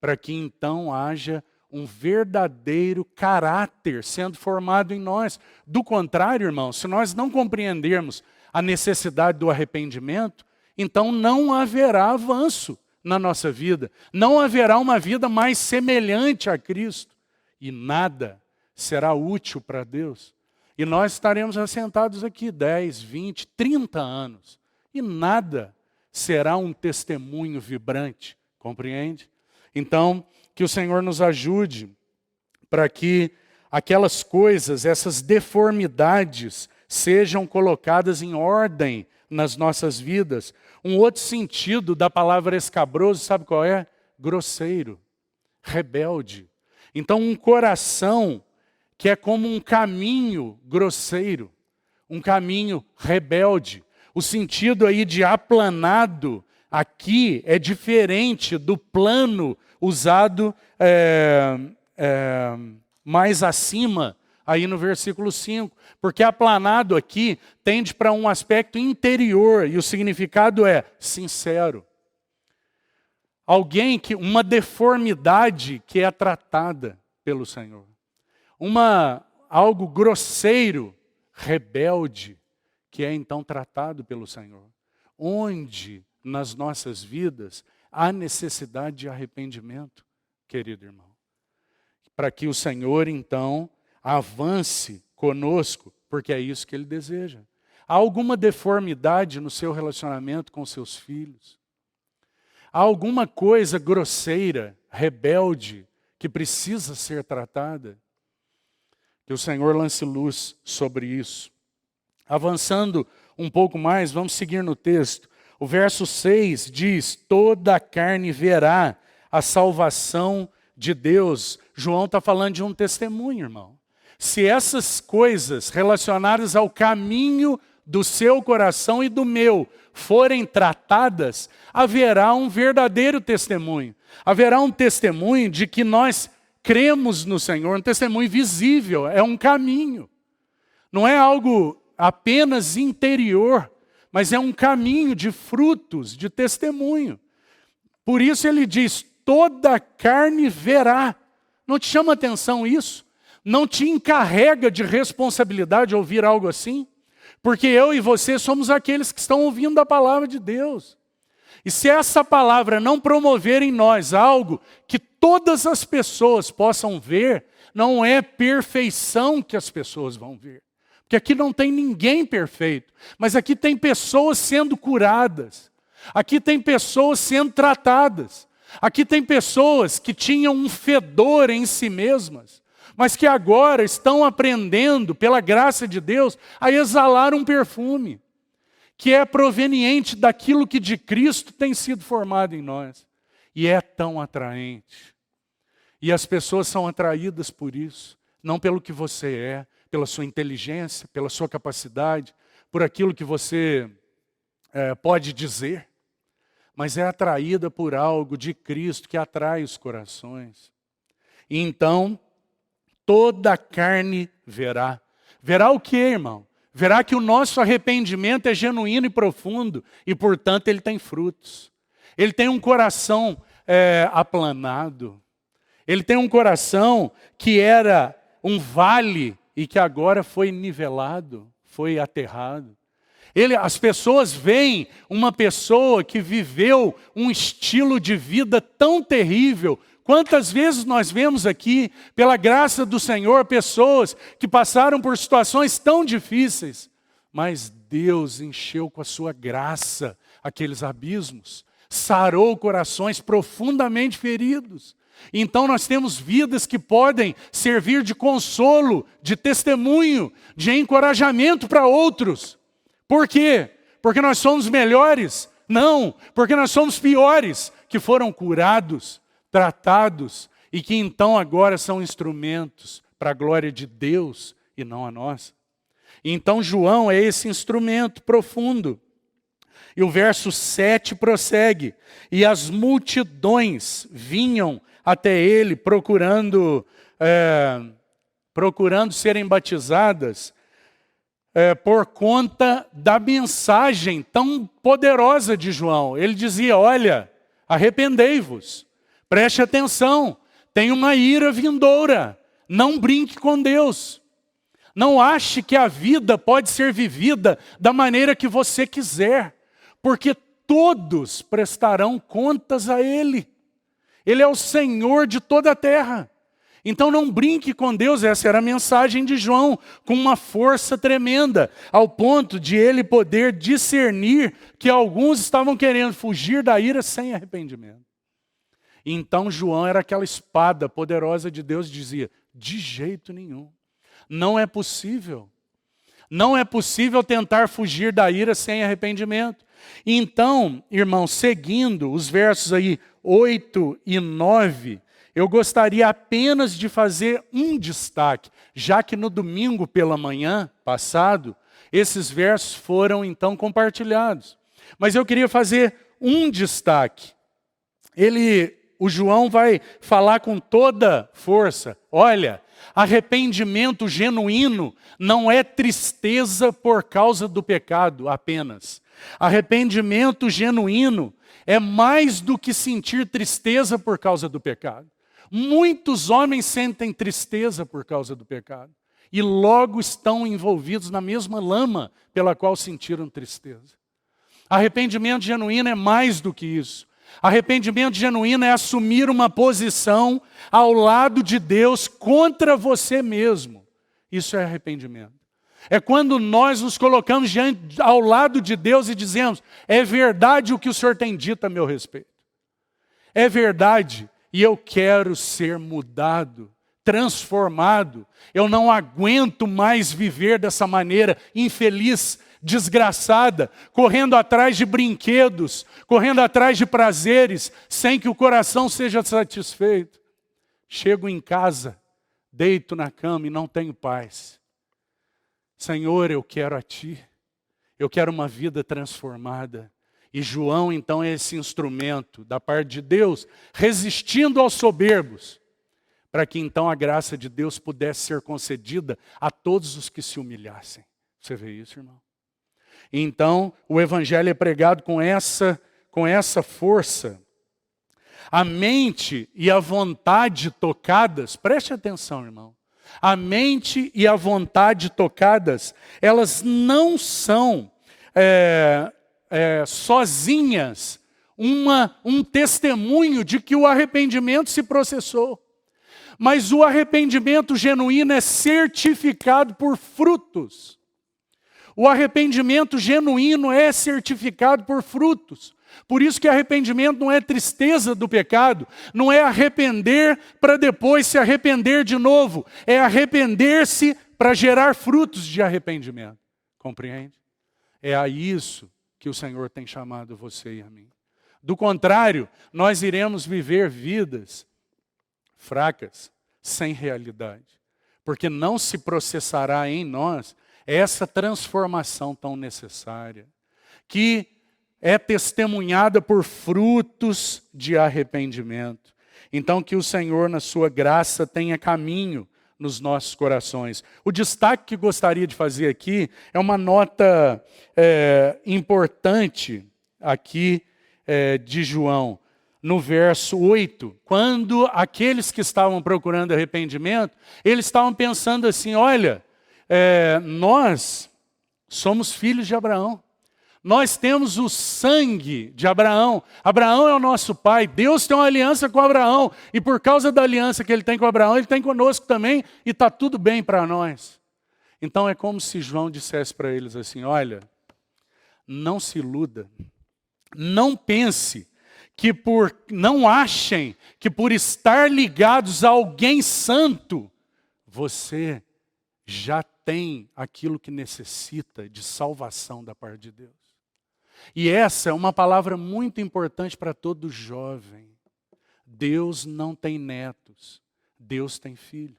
para que então haja um verdadeiro caráter sendo formado em nós. Do contrário, irmão, se nós não compreendermos a necessidade do arrependimento, então não haverá avanço na nossa vida. Não haverá uma vida mais semelhante a Cristo. E nada será útil para Deus. E nós estaremos assentados aqui 10, 20, 30 anos. E nada será um testemunho vibrante. Compreende? Então, que o Senhor nos ajude para que aquelas coisas, essas deformidades, sejam colocadas em ordem nas nossas vidas. Um outro sentido da palavra escabroso, sabe qual é? Grosseiro, rebelde. Então, um coração que é como um caminho grosseiro, um caminho rebelde. O sentido aí de aplanado aqui é diferente do plano usado mais acima, aí no versículo 5. Porque aplanado aqui tende para um aspecto interior e o significado é sincero. Alguém que, uma deformidade que é tratada pelo Senhor. Algo grosseiro, rebelde, que é então tratado pelo Senhor. Onde nas nossas vidas há necessidade de arrependimento, querido irmão. Para que o Senhor então avance conosco, porque é isso que Ele deseja. Há alguma deformidade no seu relacionamento com seus filhos? Há alguma coisa grosseira, rebelde, que precisa ser tratada? Que o Senhor lance luz sobre isso. Avançando um pouco mais, vamos seguir no texto. O verso 6 diz: toda a carne verá a salvação de Deus. João está falando de um testemunho, irmão. Se essas coisas relacionadas ao caminho do seu coração e do meu forem tratadas, haverá um verdadeiro testemunho. Haverá um testemunho de que nós cremos no Senhor, um testemunho visível, é um caminho. Não é algo apenas interior, mas é um caminho de frutos, de testemunho. Por isso ele diz, toda a carne verá. Não te chama atenção isso? Não te encarrega de responsabilidade ouvir algo assim? Porque eu e você somos aqueles que estão ouvindo a palavra de Deus. E se essa palavra não promover em nós algo que todas as pessoas possam ver, não é perfeição que as pessoas vão ver. Porque aqui não tem ninguém perfeito, mas aqui tem pessoas sendo curadas. Aqui tem pessoas sendo tratadas. Aqui tem pessoas que tinham um fedor em si mesmas, mas que agora estão aprendendo, pela graça de Deus, a exalar um perfume, que é proveniente daquilo que de Cristo tem sido formado em nós. E é tão atraente. E as pessoas são atraídas por isso, não pelo que você é, pela sua inteligência, pela sua capacidade, por aquilo que você pode dizer, mas é atraída por algo de Cristo que atrai os corações. E então, toda a carne verá. Verá o quê, irmão? Verá que o nosso arrependimento é genuíno e profundo e, portanto, ele tem frutos. Ele tem um coração aplanado. Ele tem um coração que era um vale e que agora foi nivelado, foi aterrado. As pessoas veem uma pessoa que viveu um estilo de vida tão terrível. Quantas vezes nós vemos aqui, pela graça do Senhor, pessoas que passaram por situações tão difíceis, mas Deus encheu com a sua graça aqueles abismos, sarou corações profundamente feridos. Então nós temos vidas que podem servir de consolo, de testemunho, de encorajamento para outros. Por quê? Porque nós somos melhores? Não, porque nós somos piores, que foram curados, tratados e que então agora são instrumentos para a glória de Deus e não a nossa. Então João é esse instrumento profundo. E o verso 7 prossegue. E as multidões vinham até ele procurando serem batizadas por conta da mensagem tão poderosa de João. Ele dizia, olha, arrependei-vos. Preste atenção, tem uma ira vindoura, não brinque com Deus. Não ache que a vida pode ser vivida da maneira que você quiser, porque todos prestarão contas a Ele. Ele é o Senhor de toda a terra. Então não brinque com Deus, essa era a mensagem de João, com uma força tremenda, ao ponto de ele poder discernir que alguns estavam querendo fugir da ira sem arrependimento. Então João era aquela espada poderosa de Deus, dizia, de jeito nenhum, não é possível. Não é possível tentar fugir da ira sem arrependimento. Então, irmãos, seguindo os versos aí 8 e 9, eu gostaria apenas de fazer um destaque, já que no domingo pela manhã passado, esses versos foram então compartilhados. Mas eu queria fazer um destaque. O João vai falar com toda força, olha, arrependimento genuíno não é tristeza por causa do pecado apenas. Arrependimento genuíno é mais do que sentir tristeza por causa do pecado. Muitos homens sentem tristeza por causa do pecado e logo estão envolvidos na mesma lama pela qual sentiram tristeza. Arrependimento genuíno é mais do que isso. Arrependimento genuíno é assumir uma posição ao lado de Deus contra você mesmo. Isso é arrependimento. É quando nós nos colocamos ao lado de Deus e dizemos, é verdade o que o Senhor tem dito a meu respeito. É verdade e eu quero ser mudado, transformado. Eu não aguento mais viver dessa maneira infeliz, desgraçada, correndo atrás de brinquedos, correndo atrás de prazeres, sem que o coração seja satisfeito. Chego em casa, deito na cama e não tenho paz. Senhor, eu quero a Ti, eu quero uma vida transformada. E João, então, é esse instrumento da parte de Deus, resistindo aos soberbos, para que então a graça de Deus pudesse ser concedida a todos os que se humilhassem. Você vê isso, irmão? Então, o Evangelho é pregado com essa força. A mente e a vontade tocadas, preste atenção, irmão. A mente e a vontade tocadas, elas não são sozinhas um testemunho de que o arrependimento se processou. Mas o arrependimento genuíno é certificado por frutos. O arrependimento genuíno é certificado por frutos. Por isso que arrependimento não é tristeza do pecado, não é arrepender para depois se arrepender de novo. É arrepender-se para gerar frutos de arrependimento. Compreende? É a isso que o Senhor tem chamado você e a mim. Do contrário, nós iremos viver vidas fracas, sem realidade. Porque não se processará em nós essa transformação tão necessária, que é testemunhada por frutos de arrependimento. Então que o Senhor, na sua graça, tenha caminho nos nossos corações. O destaque que gostaria de fazer aqui é uma nota importante aqui de João, no verso 8, quando aqueles que estavam procurando arrependimento, eles estavam pensando assim, olha, nós somos filhos de Abraão. Nós temos o sangue de Abraão. Abraão é o nosso pai. Deus tem uma aliança com Abraão. E por causa da aliança que ele tem com Abraão, ele tem conosco também. E está tudo bem para nós. Então é como se João dissesse para eles assim, olha, não se iluda. Não pense não achem que por estar ligados a alguém santo, você já tem aquilo que necessita de salvação da parte de Deus. E essa é uma palavra muito importante para todo jovem. Deus não tem netos, Deus tem filho.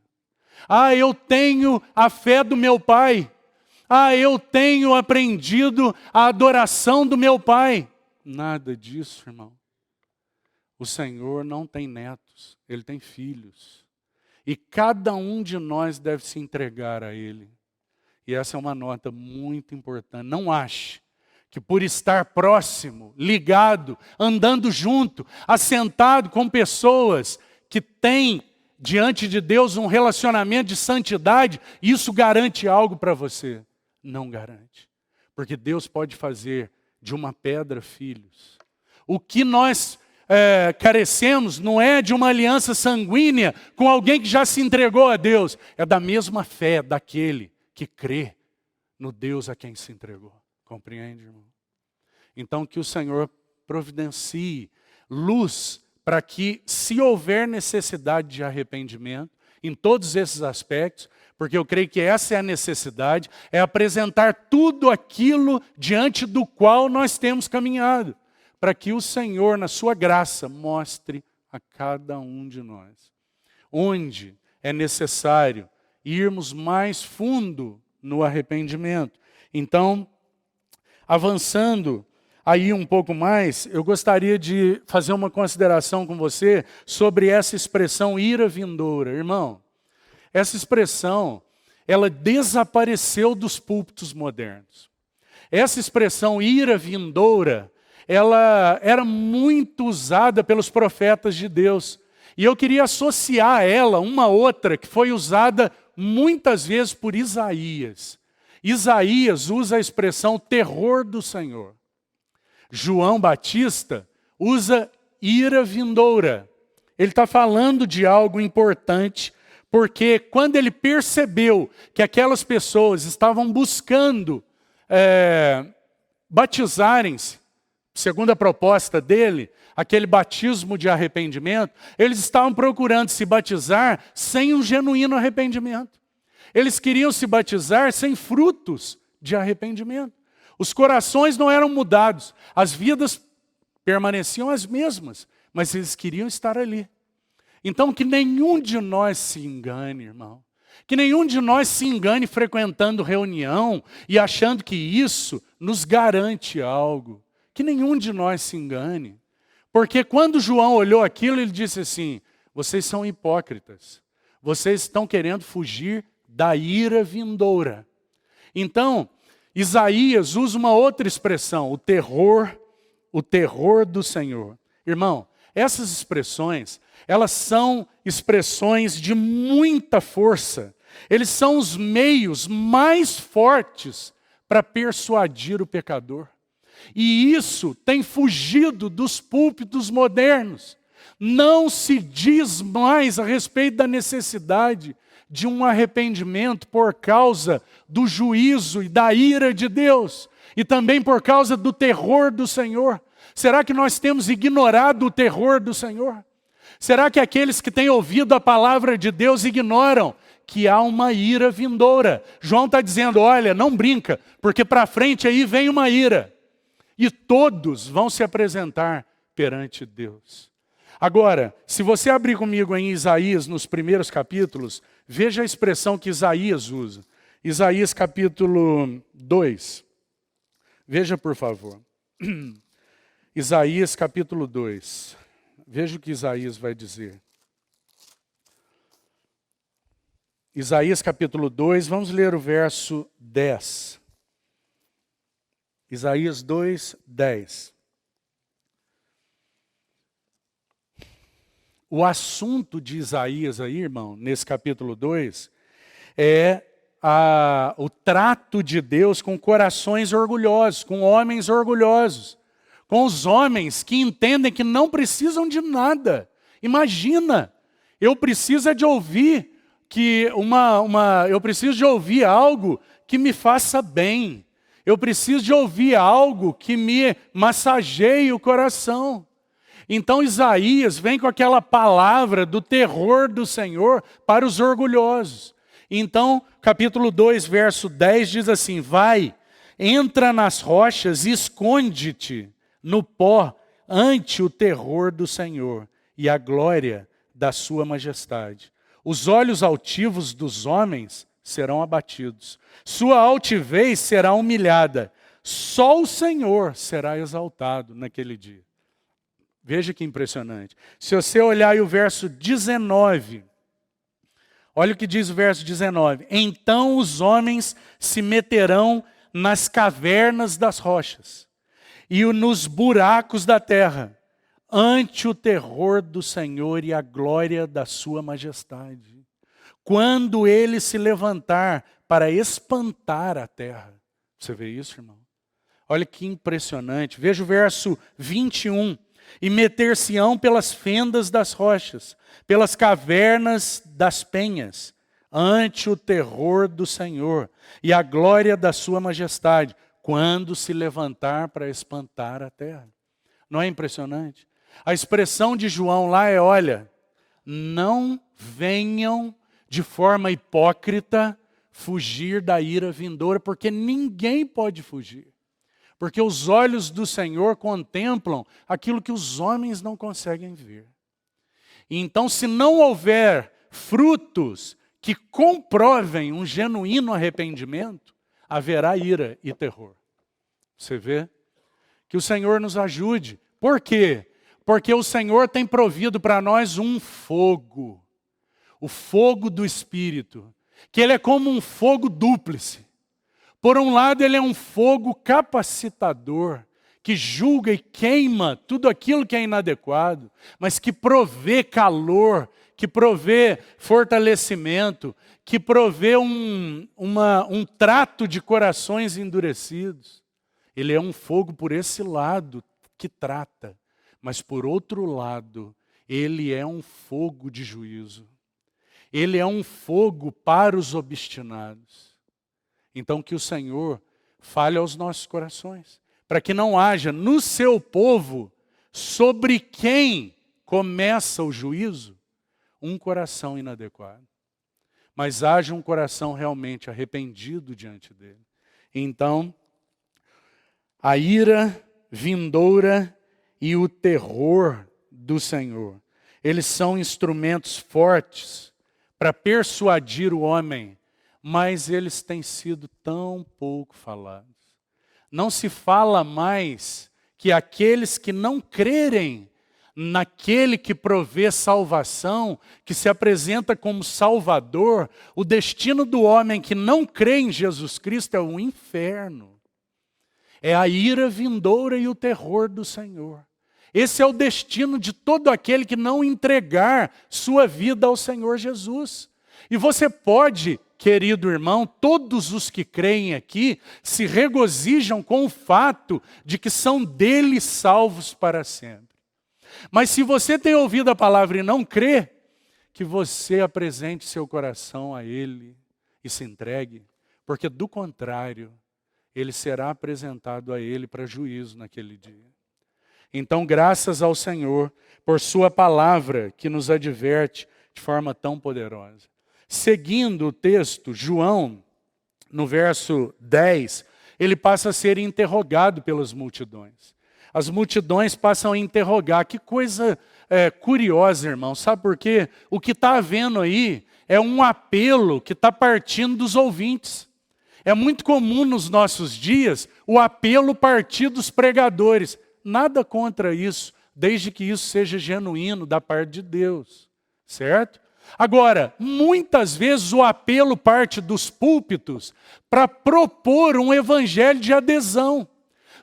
Ah, eu tenho a fé do meu pai. Ah, eu tenho aprendido a adoração do meu pai. Nada disso, irmão. O Senhor não tem netos, Ele tem filhos. E cada um de nós deve se entregar a Ele. E essa é uma nota muito importante. Não ache que por estar próximo, ligado, andando junto, assentado com pessoas que têm diante de Deus um relacionamento de santidade, isso garante algo para você. Não garante. Porque Deus pode fazer de uma pedra filhos. O que nós carecemos não é de uma aliança sanguínea com alguém que já se entregou a Deus. É da mesma fé daquele que crê no Deus a quem se entregou. Compreende, irmão? Então que o Senhor providencie luz para que, se houver necessidade de arrependimento, em todos esses aspectos, porque eu creio que essa é a necessidade, é apresentar tudo aquilo diante do qual nós temos caminhado, para que o Senhor, na sua graça, mostre a cada um de nós onde é necessário irmos mais fundo no arrependimento. Então, avançando aí um pouco mais, eu gostaria de fazer uma consideração com você sobre essa expressão ira vindoura. Irmão, essa expressão, ela desapareceu dos púlpitos modernos. Essa expressão ira vindoura, ela era muito usada pelos profetas de Deus. E eu queria associar a ela uma outra que foi usada muitas vezes por Isaías. Isaías usa a expressão terror do Senhor. João Batista usa ira vindoura. Ele está falando de algo importante, porque quando ele percebeu que aquelas pessoas estavam buscando batizarem-se, segundo a proposta dele, aquele batismo de arrependimento, eles estavam procurando se batizar sem um genuíno arrependimento. Eles queriam se batizar sem frutos de arrependimento. Os corações não eram mudados, as vidas permaneciam as mesmas, mas eles queriam estar ali. Então, que nenhum de nós se engane, irmão. Que nenhum de nós se engane frequentando reunião e achando que isso nos garante algo. Que nenhum de nós se engane. Porque quando João olhou aquilo, ele disse assim: vocês são hipócritas. Vocês estão querendo fugir da ira vindoura. Então, Isaías usa uma outra expressão, o terror do Senhor. Irmão, essas expressões, elas são expressões de muita força. Eles são os meios mais fortes para persuadir o pecador. E isso tem fugido dos púlpitos modernos. Não se diz mais a respeito da necessidade de um arrependimento por causa do juízo e da ira de Deus. E também por causa do terror do Senhor. Será que nós temos ignorado o terror do Senhor? Será que aqueles que têm ouvido a palavra de Deus ignoram que há uma ira vindoura? João está dizendo, olha, não brinca, porque para frente aí vem uma ira. E todos vão se apresentar perante Deus. Agora, se você abrir comigo em Isaías, nos primeiros capítulos, veja a expressão que Isaías usa. Isaías capítulo 2. Veja, por favor. Isaías capítulo 2. Veja o que Isaías vai dizer. Isaías capítulo 2, vamos ler o verso 10. Isaías 2, 10. O assunto de Isaías aí, irmão, nesse capítulo 2, é o trato de Deus com corações orgulhosos, com homens orgulhosos, com os homens que entendem que não precisam de nada. Imagina, eu preciso de ouvir eu preciso de ouvir algo que me faça bem. Eu preciso de ouvir algo que me massageie o coração. Então Isaías vem com aquela palavra do terror do Senhor para os orgulhosos. Então, capítulo 2, verso 10 diz assim, vai, entra nas rochas e esconde-te no pó ante o terror do Senhor e a glória da sua majestade. Os olhos altivos dos homens serão abatidos. Sua altivez será humilhada. Só o Senhor será exaltado naquele dia. Veja que impressionante. Se você olhar aí o verso 19, olha o que diz o verso 19. Então os homens se meterão nas cavernas das rochas e nos buracos da terra, ante o terror do Senhor e a glória da sua majestade. Quando ele se levantar para espantar a terra. Você vê isso, irmão? Olha que impressionante. Veja o verso 21. E meter-se-ão pelas fendas das rochas, pelas cavernas das penhas, ante o terror do Senhor e a glória da sua majestade, quando se levantar para espantar a terra. Não é impressionante? A expressão de João lá é, olha, não venham de forma hipócrita, fugir da ira vindoura, porque ninguém pode fugir. Porque os olhos do Senhor contemplam aquilo que os homens não conseguem ver. E então, se não houver frutos que comprovem um genuíno arrependimento, haverá ira e terror. Você vê? Que o Senhor nos ajude. Por quê? Porque o Senhor tem provido para nós um fogo. O fogo do Espírito. Que ele é como um fogo dúplice. Por um lado, ele é um fogo capacitador, que julga e queima tudo aquilo que é inadequado, mas que provê calor, que provê fortalecimento, que provê um trato de corações endurecidos. Ele é um fogo por esse lado que trata, mas por outro lado, ele é um fogo de juízo. Ele é um fogo para os obstinados. Então que o Senhor fale aos nossos corações, para que não haja no seu povo, sobre quem começa o juízo, um coração inadequado. Mas haja um coração realmente arrependido diante dele. Então, a ira vindoura e o terror do Senhor, eles são instrumentos fortes para persuadir o homem, mas eles têm sido tão pouco falados. Não se fala mais que aqueles que não crerem naquele que provê salvação, que se apresenta como Salvador, o destino do homem que não crê em Jesus Cristo é o inferno. É a ira vindoura e o terror do Senhor. Esse é o destino de todo aquele que não entregar sua vida ao Senhor Jesus. E você pode, querido irmão, todos os que creem aqui se regozijam com o fato de que são dele salvos para sempre. Mas se você tem ouvido a palavra e não crê, que você apresente seu coração a ele e se entregue, porque do contrário, ele será apresentado a ele para juízo naquele dia. Então, graças ao Senhor por sua palavra que nos adverte de forma tão poderosa. Seguindo o texto, João, no verso 10, ele passa a ser interrogado pelas multidões. As multidões passam a interrogar. Que coisa curiosa, irmão. Sabe por quê? O que está havendo aí é um apelo que está partindo dos ouvintes. É muito comum nos nossos dias o apelo partir dos pregadores. Nada contra isso, desde que isso seja genuíno da parte de Deus. Certo? Agora, muitas vezes o apelo parte dos púlpitos para propor um evangelho de adesão,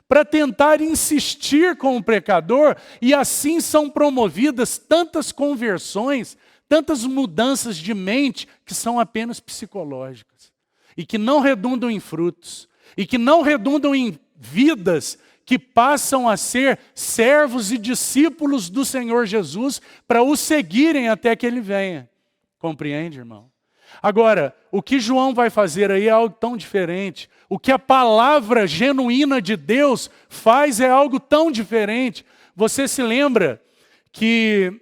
para tentar insistir com o pecador, e assim são promovidas tantas conversões, tantas mudanças de mente que são apenas psicológicas, e que não redundam em frutos, e que não redundam em vidas que passam a ser servos e discípulos do Senhor Jesus para o seguirem até que Ele venha. Compreende, irmão? Agora, o que João vai fazer aí é algo tão diferente. O que a palavra genuína de Deus faz é algo tão diferente. Você se lembra que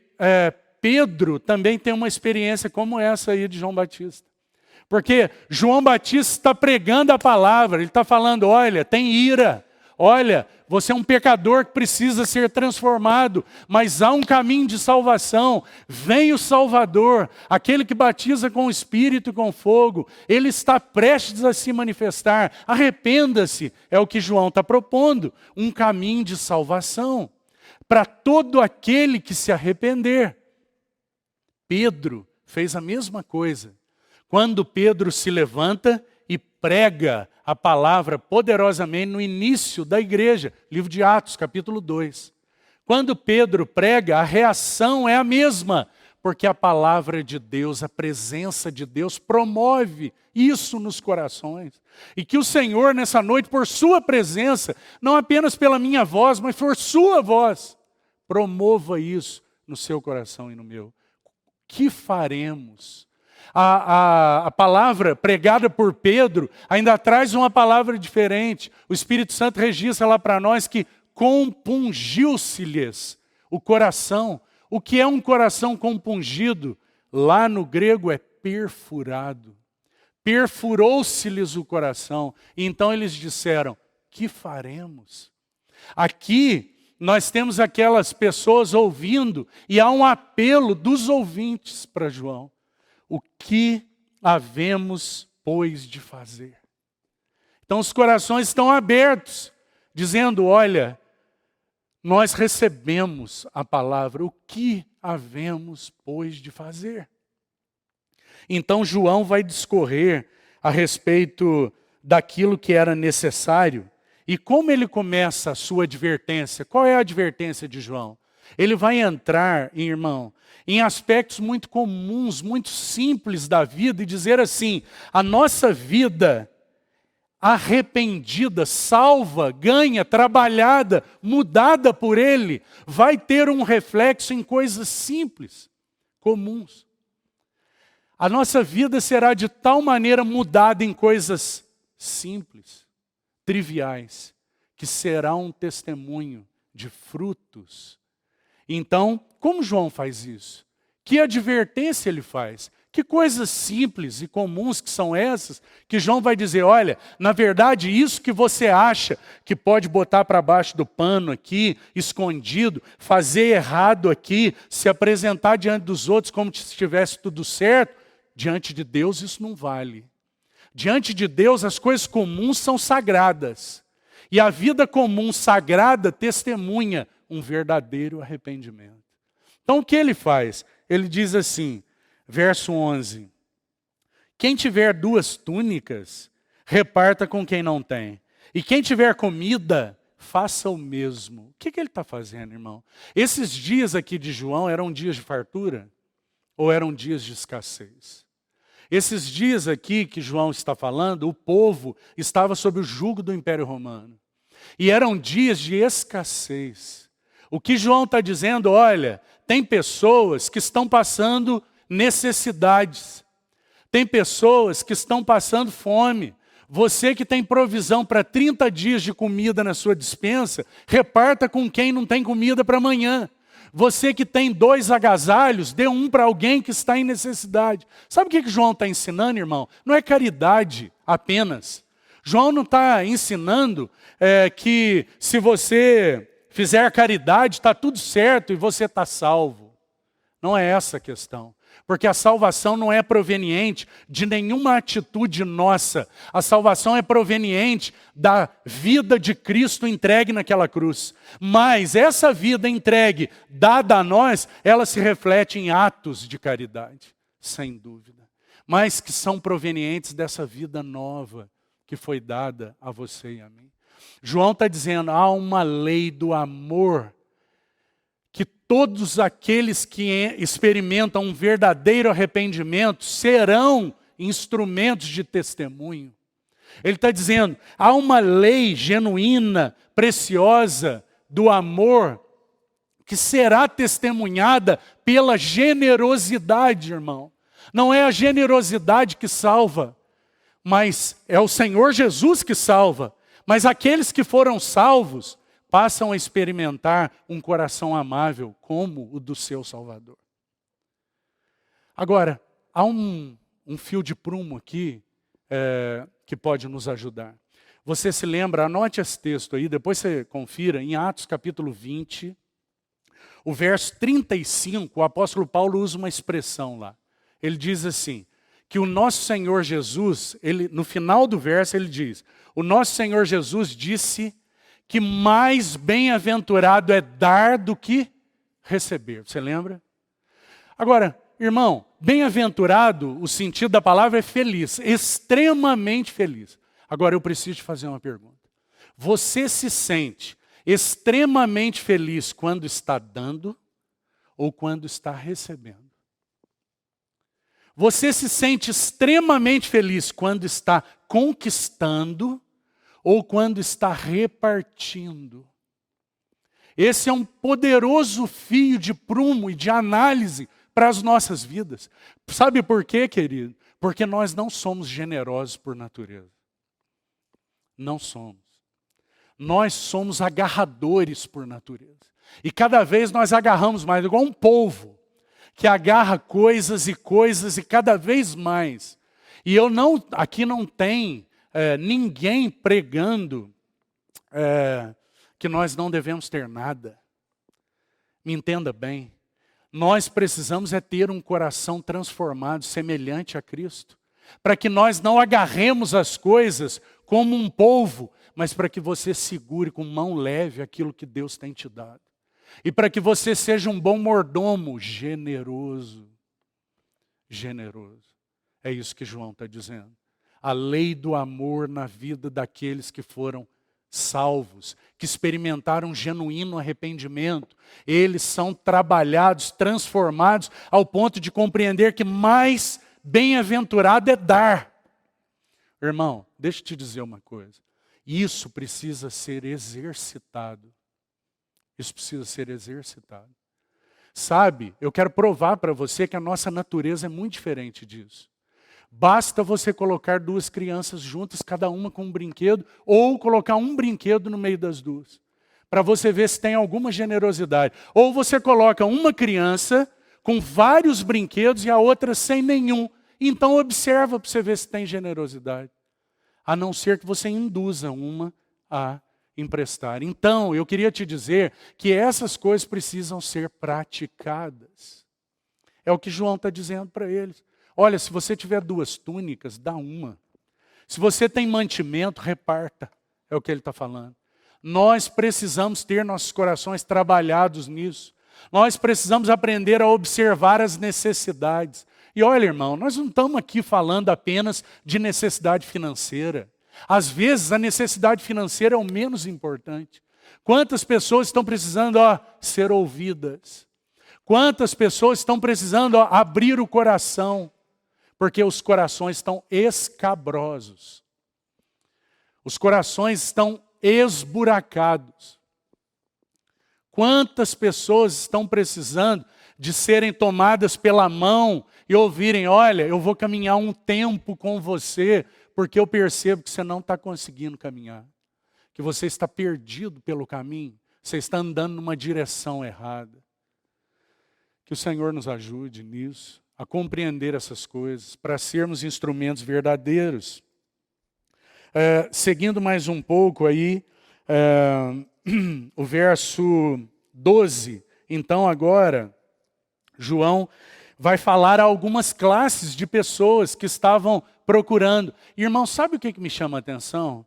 Pedro também tem uma experiência como essa aí de João Batista. Porque João Batista está pregando a palavra, ele está falando, olha, tem ira. Olha, você é um pecador que precisa ser transformado, mas há um caminho de salvação. Vem o Salvador, aquele que batiza com o Espírito e com fogo. Ele está prestes a se manifestar. Arrependa-se, é o que João está propondo. Um caminho de salvação para todo aquele que se arrepender. Pedro fez a mesma coisa. Quando Pedro se levanta e prega a palavra poderosamente no início da igreja, livro de Atos, capítulo 2. Quando Pedro prega, a reação é a mesma, porque a palavra de Deus, a presença de Deus promove isso nos corações. E que o Senhor nessa noite, por sua presença, não apenas pela minha voz, mas por sua voz, promova isso no seu coração e no meu. O que faremos? A palavra pregada por Pedro ainda traz uma palavra diferente. O Espírito Santo registra lá para nós que compungiu-se-lhes o coração. O que é um coração compungido? Lá no grego é perfurado. Perfurou-se-lhes o coração. E então eles disseram, que faremos? Aqui nós temos aquelas pessoas ouvindo e há um apelo dos ouvintes para João. O que havemos, pois, de fazer? Então os corações estão abertos, dizendo, olha, nós recebemos a palavra, o que havemos, pois, de fazer? Então João vai discorrer a respeito daquilo que era necessário. E como ele começa a sua advertência? Qual é a advertência de João? Ele vai entrar, irmão, em aspectos muito comuns, muito simples da vida e dizer assim, a nossa vida arrependida, salva, ganha, trabalhada, mudada por Ele, vai ter um reflexo em coisas simples, comuns. A nossa vida será de tal maneira mudada em coisas simples, triviais, que será um testemunho de frutos. Então, como João faz isso? Que advertência ele faz? Que coisas simples e comuns que são essas, que João vai dizer, olha, na verdade isso que você acha que pode botar para baixo do pano aqui, escondido, fazer errado aqui, se apresentar diante dos outros como se estivesse tudo certo, diante de Deus isso não vale. Diante de Deus as coisas comuns são sagradas. E a vida comum sagrada testemunha um verdadeiro arrependimento. Então o que ele faz? Ele diz assim, verso 11. Quem tiver 2 túnicas, reparta com quem não tem. E quem tiver comida, faça o mesmo. O que ele está fazendo, irmão? Esses dias aqui de João eram dias de fartura? Ou eram dias de escassez? Esses dias aqui que João está falando, o povo estava sob o jugo do Império Romano. E eram dias de escassez. O que João está dizendo, olha, tem pessoas que estão passando necessidades. Tem pessoas que estão passando fome. Você que tem provisão para 30 dias de comida na sua despensa, reparta com quem não tem comida para amanhã. Você que tem 2 agasalhos, dê um para alguém que está em necessidade. Sabe o que João está ensinando, irmão? Não é caridade apenas. João não está ensinando que se você fizer caridade, está tudo certo e você está salvo. Não é essa a questão. Porque a salvação não é proveniente de nenhuma atitude nossa. A salvação é proveniente da vida de Cristo entregue naquela cruz. Mas essa vida entregue, dada a nós, ela se reflete em atos de caridade, sem dúvida. Mas que são provenientes dessa vida nova que foi dada a você e a mim. João está dizendo, há uma lei do amor que todos aqueles que experimentam um verdadeiro arrependimento serão instrumentos de testemunho. Ele está dizendo, há uma lei genuína, preciosa do amor que será testemunhada pela generosidade, irmão. Não é a generosidade que salva, mas é o Senhor Jesus que salva. Mas aqueles que foram salvos passam a experimentar um coração amável como o do seu Salvador. Agora, há um fio de prumo aqui que pode nos ajudar. Você se lembra, anote esse texto aí, depois você confira, em Atos capítulo 20, o verso 35, o apóstolo Paulo usa uma expressão lá. Ele diz assim, que o nosso Senhor Jesus, no final do verso ele diz, o nosso Senhor Jesus disse que mais bem-aventurado é dar do que receber. Você lembra? Agora, irmão, bem-aventurado, o sentido da palavra é feliz, extremamente feliz. Agora eu preciso te fazer uma pergunta. Você se sente extremamente feliz quando está dando ou quando está recebendo? Você se sente extremamente feliz quando está conquistando ou quando está repartindo? Esse é um poderoso fio de prumo e de análise para as nossas vidas. Sabe por quê, querido? Porque nós não somos generosos por natureza. Não somos. Nós somos agarradores por natureza. E cada vez nós agarramos mais, igual um polvo, que agarra coisas e cada vez mais. E aqui não tem ninguém pregando que nós não devemos ter nada. Me entenda bem. Nós precisamos ter um coração transformado, semelhante a Cristo, para que nós não agarremos as coisas como um polvo, mas para que você segure com mão leve aquilo que Deus tem te dado. E para que você seja um bom mordomo, generoso. Generoso. É isso que João está dizendo. A lei do amor na vida daqueles que foram salvos, que experimentaram um genuíno arrependimento. Eles são trabalhados, transformados, ao ponto de compreender que mais bem-aventurado é dar. Irmão, deixa eu te dizer uma coisa. Isso precisa ser exercitado. Isso precisa ser exercitado. Sabe, eu quero provar para você que a nossa natureza é muito diferente disso. Basta você colocar duas crianças juntas, cada uma com um brinquedo, ou colocar um brinquedo no meio das duas, para você ver se tem alguma generosidade. Ou você coloca uma criança com vários brinquedos e a outra sem nenhum. Então observa para você ver se tem generosidade. A não ser que você induza uma a emprestar. Então, eu queria te dizer que essas coisas precisam ser praticadas. É o que João está dizendo para eles. Olha, se você tiver 2 túnicas, dá uma. Se você tem mantimento, reparta. É o que ele está falando. Nós precisamos ter nossos corações trabalhados nisso. Nós precisamos aprender a observar as necessidades. E olha, irmão, nós não estamos aqui falando apenas de necessidade financeira. Às vezes, a necessidade financeira é o menos importante. Quantas pessoas estão precisando ser ouvidas? Quantas pessoas estão precisando abrir o coração? Porque os corações estão escabrosos. Os corações estão esburacados. Quantas pessoas estão precisando de serem tomadas pela mão e ouvirem, olha, eu vou caminhar um tempo com você, porque eu percebo que você não está conseguindo caminhar. Que você está perdido pelo caminho, você está andando numa direção errada. Que o Senhor nos ajude nisso, a compreender essas coisas, para sermos instrumentos verdadeiros. Seguindo mais um pouco aí, o verso 12. Então agora, João vai falar a algumas classes de pessoas que estavam procurando. Irmão, sabe o que me chama a atenção?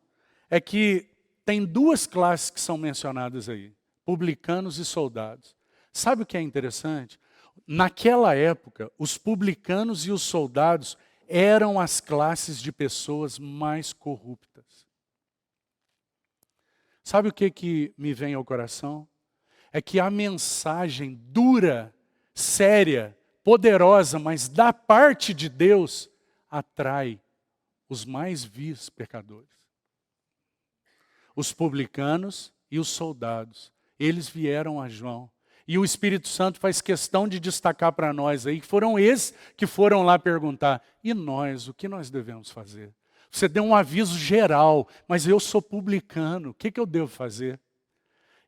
É que tem 2 classes que são mencionadas aí, publicanos e soldados. Sabe o que é interessante? Naquela época, os publicanos e os soldados eram as classes de pessoas mais corruptas. Sabe o que me vem ao coração? É que a mensagem dura, séria, poderosa, mas da parte de Deus, atrai os mais vis pecadores. Os publicanos e os soldados, eles vieram a João. E o Espírito Santo faz questão de destacar para nós aí, que foram esses que foram lá perguntar, e nós, o que nós devemos fazer? Você deu um aviso geral, mas eu sou publicano, o que eu devo fazer?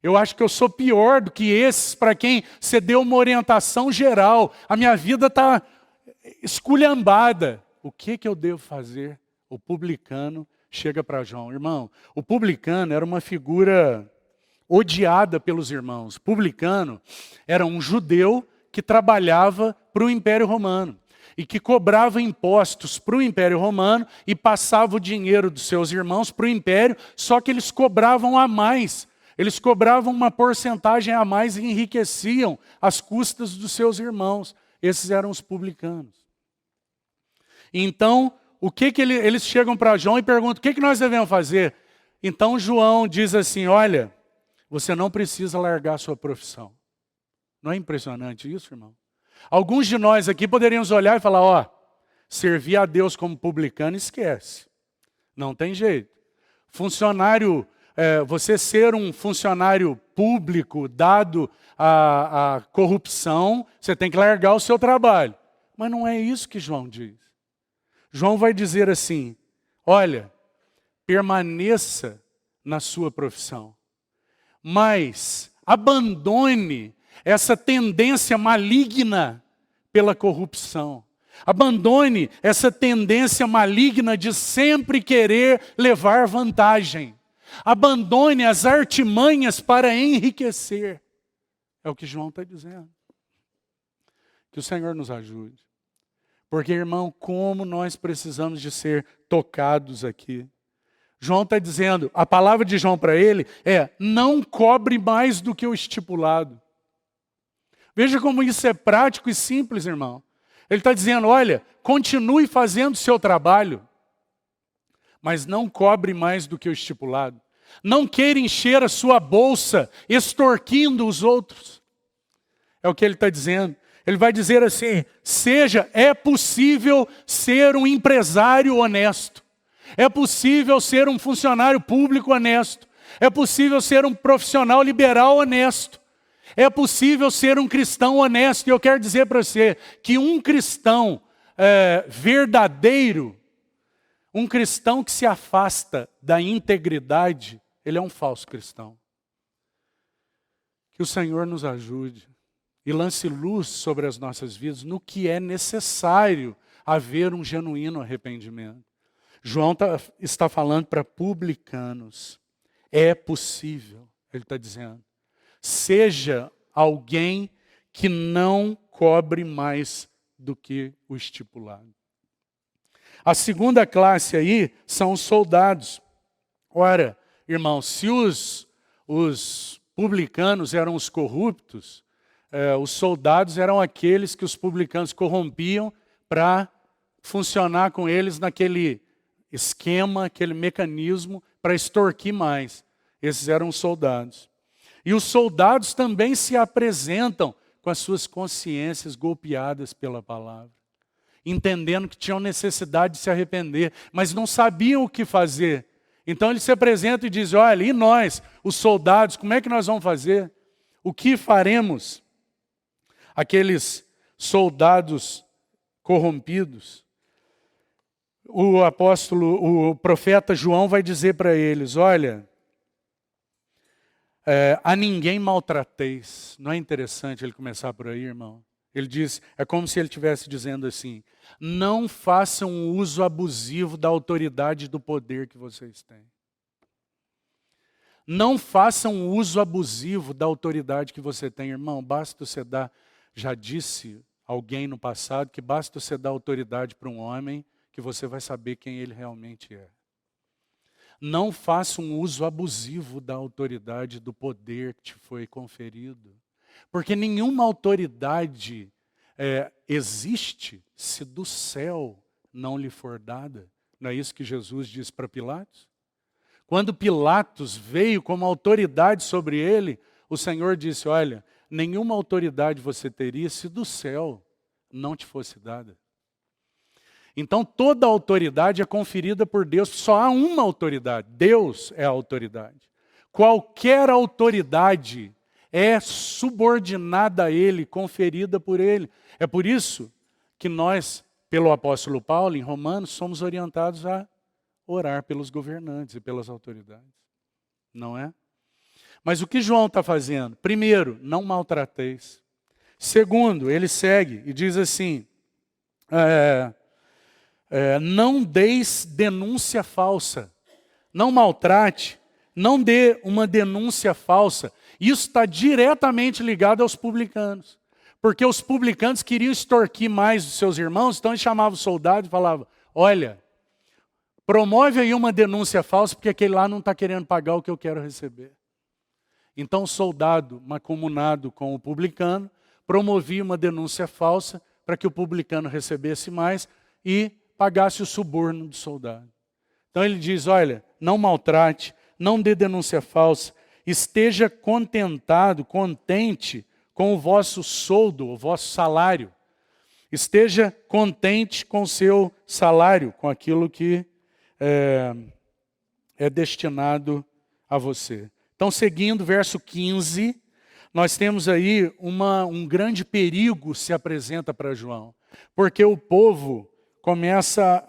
Eu acho que eu sou pior do que esses para quem você deu uma orientação geral. A minha vida está esculhambada. O que eu devo fazer? O publicano chega para João. Irmão, o publicano era uma figura odiada pelos irmãos. O publicano era um judeu que trabalhava para o Império Romano e que cobrava impostos para o Império Romano e passava o dinheiro dos seus irmãos para o Império, só que eles cobravam a mais. Eles cobravam uma porcentagem a mais e enriqueciam as custas dos seus irmãos. Esses eram os publicanos. Então, eles chegam para João e perguntam, o que nós devemos fazer? Então João diz assim, olha, você não precisa largar a sua profissão. Não é impressionante isso, irmão? Alguns de nós aqui poderíamos olhar e falar, servir a Deus como publicano, esquece. Não tem jeito. Você ser um funcionário público dado à corrupção, você tem que largar o seu trabalho. Mas não é isso que João diz. João vai dizer assim, olha, permaneça na sua profissão, mas abandone essa tendência maligna pela corrupção. Abandone essa tendência maligna de sempre querer levar vantagem. Abandone as artimanhas para enriquecer. É o que João está dizendo. Que o Senhor nos ajude. Porque, irmão, como nós precisamos de ser tocados aqui. João está dizendo, a palavra de João para ele é: não cobre mais do que o estipulado. Veja como isso é prático e simples, irmão. Ele está dizendo, olha, continue fazendo o seu trabalho, mas não cobre mais do que o estipulado. Não queira encher a sua bolsa extorquindo os outros. É o que ele está dizendo. Ele vai dizer assim, é possível ser um empresário honesto. É possível ser um funcionário público honesto. É possível ser um profissional liberal honesto. É possível ser um cristão honesto. E eu quero dizer para você que um cristão verdadeiro, um cristão que se afasta da integridade, ele é um falso cristão. Que o Senhor nos ajude e lance luz sobre as nossas vidas no que é necessário haver um genuíno arrependimento. João está falando para publicanos. É possível, ele está dizendo. Seja alguém que não cobre mais do que o estipulado. A segunda classe aí são os soldados. Ora, irmãos, se os publicanos eram os corruptos, os soldados eram aqueles que os publicanos corrompiam para funcionar com eles naquele esquema, aquele mecanismo para extorquir mais. Esses eram os soldados. E os soldados também se apresentam com as suas consciências golpeadas pela palavra, entendendo que tinham necessidade de se arrepender, mas não sabiam o que fazer. Então eles se apresentam e dizem, olha, e nós, os soldados, como é que nós vamos fazer? O que faremos? Aqueles soldados corrompidos, o profeta João vai dizer para eles, olha, a ninguém maltrateis. Não é interessante ele começar por aí, irmão? Ele diz, é como se ele estivesse dizendo assim, não façam um uso abusivo da autoridade e do poder que vocês têm. Não façam um uso abusivo da autoridade que você tem, irmão. Basta você dar, já disse alguém no passado, que basta você dar autoridade para um homem, que você vai saber quem ele realmente é. Não faça um uso abusivo da autoridade, do poder que te foi conferido. Porque nenhuma autoridade existe se do céu não lhe for dada. Não é isso que Jesus disse para Pilatos? Quando Pilatos veio como autoridade sobre ele, o Senhor disse, olha, nenhuma autoridade você teria se do céu não te fosse dada. Então toda a autoridade é conferida por Deus, só há uma autoridade, Deus é a autoridade. Qualquer autoridade é subordinada a Ele, conferida por Ele. É por isso que nós, pelo apóstolo Paulo, em Romanos, somos orientados a orar pelos governantes e pelas autoridades. Não é? Mas o que João está fazendo? Primeiro, não maltrateis. Segundo, ele segue e diz assim, não deis denúncia falsa. Não maltrate, não dê uma denúncia falsa. Isso está diretamente ligado aos publicanos. Porque os publicanos queriam extorquir mais os seus irmãos, então eles chamavam o soldado e falavam, olha, promove aí uma denúncia falsa, porque aquele lá não está querendo pagar o que eu quero receber. Então o soldado, mancomunado com o publicano, promovia uma denúncia falsa para que o publicano recebesse mais e pagasse o suborno do soldado. Então ele diz, olha, não maltrate, não dê denúncia falsa, esteja contente com o vosso soldo, o vosso salário. Esteja contente com o seu salário, com aquilo que é destinado a você. Então, seguindo, verso 15, nós temos aí um grande perigo se apresenta para João. Porque o povo começa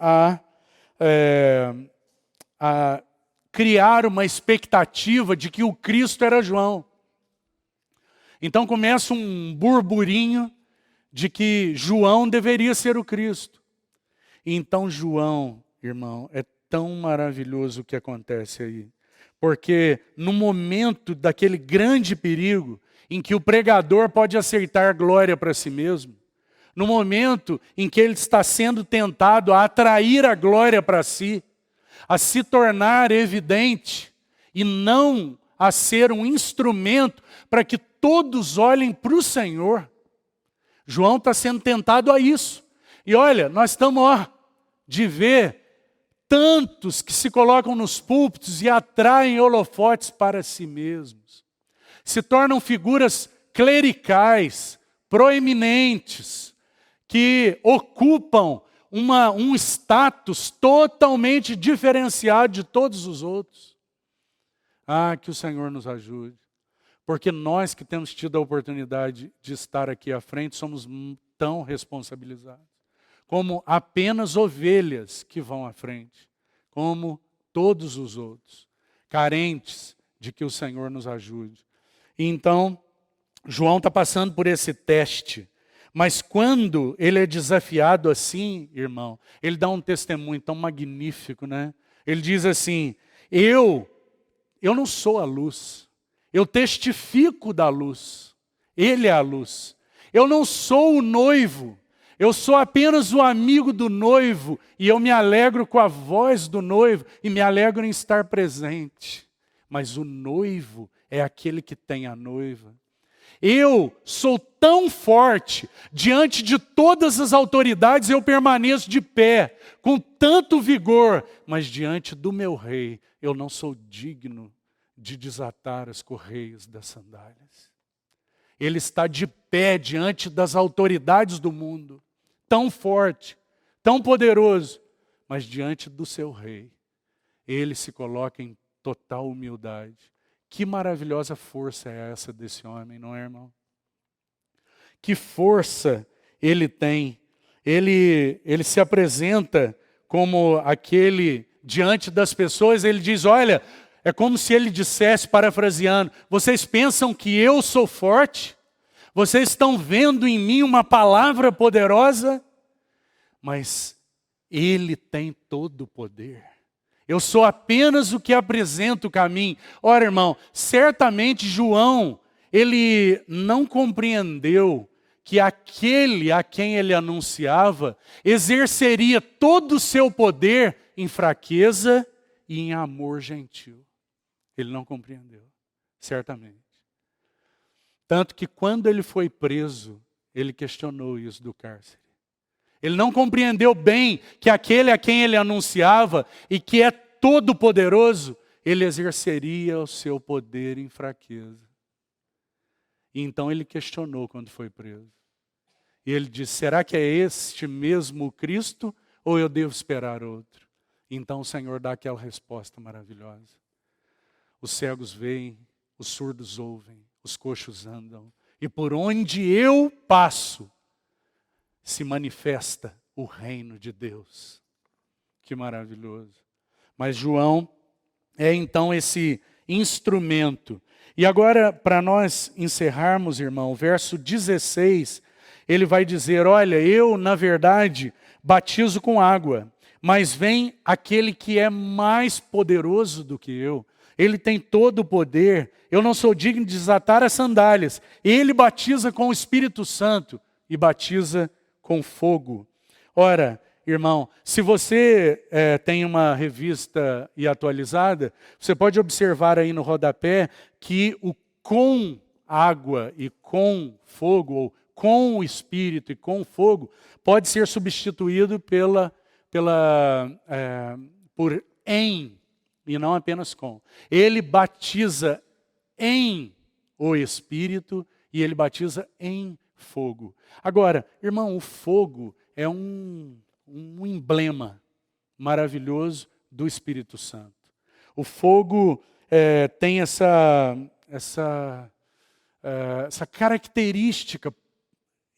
a criar uma expectativa de que o Cristo era João. Então começa um burburinho de que João deveria ser o Cristo. Então João, irmão, é tão maravilhoso o que acontece aí. Porque no momento daquele grande perigo, em que o pregador pode aceitar glória para si mesmo, no momento em que ele está sendo tentado a atrair a glória para si, a se tornar evidente e não a ser um instrumento para que todos olhem para o Senhor. João está sendo tentado a isso. E olha, nós estamos de ver tantos que se colocam nos púlpitos e atraem holofotes para si mesmos. Se tornam figuras clericais, proeminentes, que ocupam um status totalmente diferenciado de todos os outros. Que o Senhor nos ajude. Porque nós que temos tido a oportunidade de estar aqui à frente, somos tão responsabilizados. Como apenas ovelhas que vão à frente. Como todos os outros. Carentes de que o Senhor nos ajude. Então, João está passando por esse teste. Mas quando ele é desafiado assim, irmão, ele dá um testemunho tão magnífico, né? Ele diz assim, eu não sou a luz, eu testifico da luz, ele é a luz. Eu não sou o noivo, eu sou apenas o amigo do noivo e eu me alegro com a voz do noivo e me alegro em estar presente. Mas o noivo é aquele que tem a noiva. Eu sou tão forte, diante de todas as autoridades eu permaneço de pé, com tanto vigor, mas diante do meu rei eu não sou digno de desatar as correias das sandálias. Ele está de pé diante das autoridades do mundo, tão forte, tão poderoso, mas diante do seu rei, ele se coloca em total humildade. Que maravilhosa força é essa desse homem, não é, irmão? Que força ele tem. Ele se apresenta como aquele, diante das pessoas, ele diz, olha, é como se ele dissesse, parafraseando, vocês pensam que eu sou forte? Vocês estão vendo em mim uma palavra poderosa? Mas ele tem todo o poder. Eu sou apenas o que apresenta o caminho. Ora, irmão, certamente João, ele não compreendeu que aquele a quem ele anunciava exerceria todo o seu poder em fraqueza e em amor gentil. Ele não compreendeu, certamente. Tanto que quando ele foi preso, ele questionou isso do cárcere. Ele não compreendeu bem que aquele a quem ele anunciava e que é todo poderoso, ele exerceria o seu poder em fraqueza. E então ele questionou quando foi preso. E ele disse, será que é este mesmo o Cristo ou eu devo esperar outro? Então o Senhor dá aquela resposta maravilhosa. Os cegos veem, os surdos ouvem, os coxos andam. E por onde eu passo, se manifesta o reino de Deus. Que maravilhoso. Mas João é então esse instrumento. E agora, para nós encerrarmos, irmão, verso 16, ele vai dizer, olha, eu, na verdade, batizo com água, mas vem aquele que é mais poderoso do que eu. Ele tem todo o poder. Eu não sou digno de desatar as sandálias. Ele batiza com o Espírito Santo e batiza com fogo. Ora, irmão, se você tem uma revista e atualizada, você pode observar aí no rodapé que o com água e com fogo, ou com o Espírito e com fogo, pode ser substituído por em, e não apenas com. Ele batiza em o Espírito e ele batiza em fogo. Agora, irmão, o fogo é um emblema maravilhoso do Espírito Santo. O fogo tem essa característica.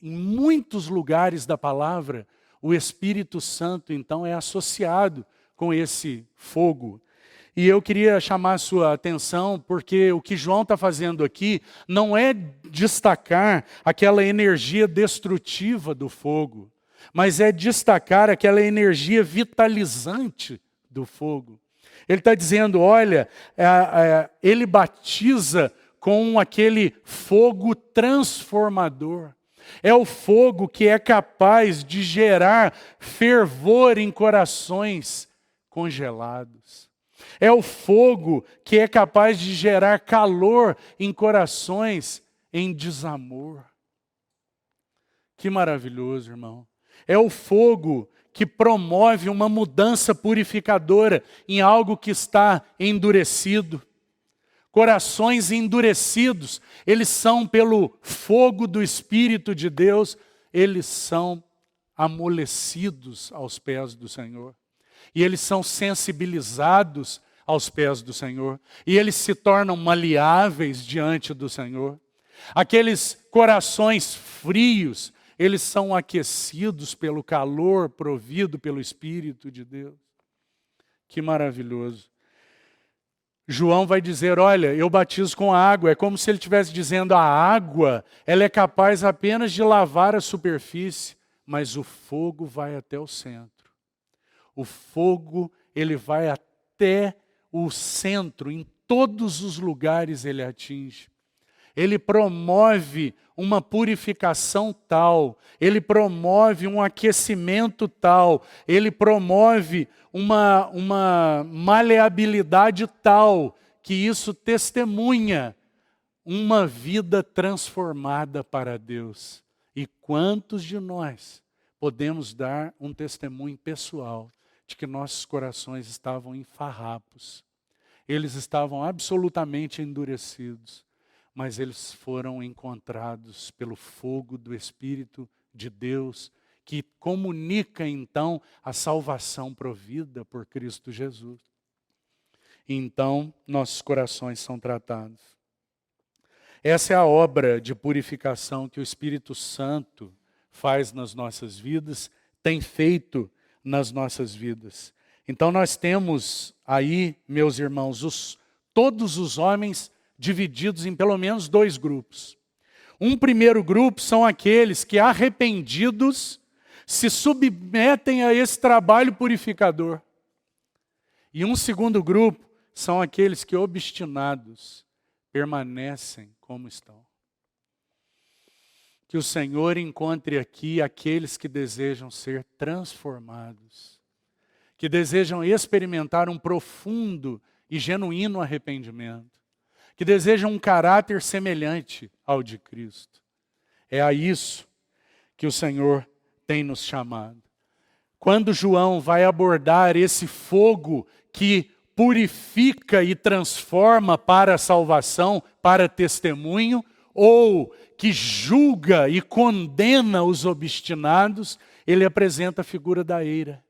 Em muitos lugares da palavra, o Espírito Santo, então, é associado com esse fogo. E eu queria chamar a sua atenção, porque o que João está fazendo aqui não é destacar aquela energia destrutiva do fogo, mas é destacar aquela energia vitalizante do fogo. Ele está dizendo, olha, ele batiza com aquele fogo transformador. É o fogo que é capaz de gerar fervor em corações congelados. É o fogo que é capaz de gerar calor em corações em desamor. Que maravilhoso, irmão. É o fogo que promove uma mudança purificadora em algo que está endurecido. Corações endurecidos, eles são pelo fogo do Espírito de Deus, eles são amolecidos aos pés do Senhor. E eles são sensibilizados aos pés do Senhor. E eles se tornam maleáveis diante do Senhor. Aqueles corações frios, eles são aquecidos pelo calor provido pelo Espírito de Deus. Que maravilhoso. João vai dizer, olha, eu batizo com água. É como se ele estivesse dizendo, a água, ela é capaz apenas de lavar a superfície, mas o fogo vai até o centro. O fogo, ele vai até o centro, em todos os lugares ele atinge. Ele promove uma purificação tal, ele promove um aquecimento tal, ele promove uma maleabilidade tal, que isso testemunha uma vida transformada para Deus. E quantos de nós podemos dar um testemunho pessoal de que nossos corações estavam em farrapos, eles estavam absolutamente endurecidos, mas eles foram encontrados pelo fogo do Espírito de Deus, que comunica então a salvação provida por Cristo Jesus. Então, nossos corações são tratados. Essa é a obra de purificação que o Espírito Santo faz nas nossas vidas, tem feito nas nossas vidas. Então nós temos aí, meus irmãos, todos os homens divididos em pelo menos dois grupos. Um primeiro grupo são aqueles que, arrependidos, se submetem a esse trabalho purificador. E um segundo grupo são aqueles que, obstinados, permanecem como estão. Que o Senhor encontre aqui aqueles que desejam ser transformados, que desejam experimentar um profundo e genuíno arrependimento, que desejam um caráter semelhante ao de Cristo. É a isso que o Senhor tem nos chamado. Quando João vai abordar esse fogo que purifica e transforma para a salvação, para testemunho, ou que julga e condena os obstinados, ele apresenta a figura da eira.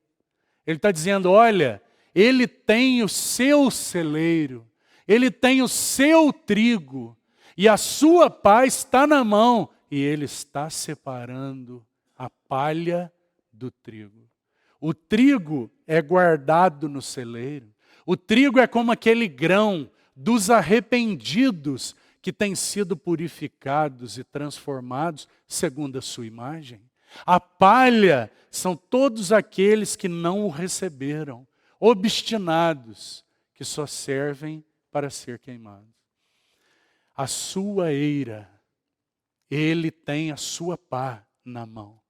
Ele está dizendo, olha, ele tem o seu celeiro, ele tem o seu trigo, e a sua pá está na mão, e ele está separando a palha do trigo. O trigo é guardado no celeiro. O trigo é como aquele grão dos arrependidos que têm sido purificados e transformados segundo a sua imagem. A palha são todos aqueles que não o receberam, obstinados, que só servem para ser queimados. A sua eira, ele tem a sua pá na mão.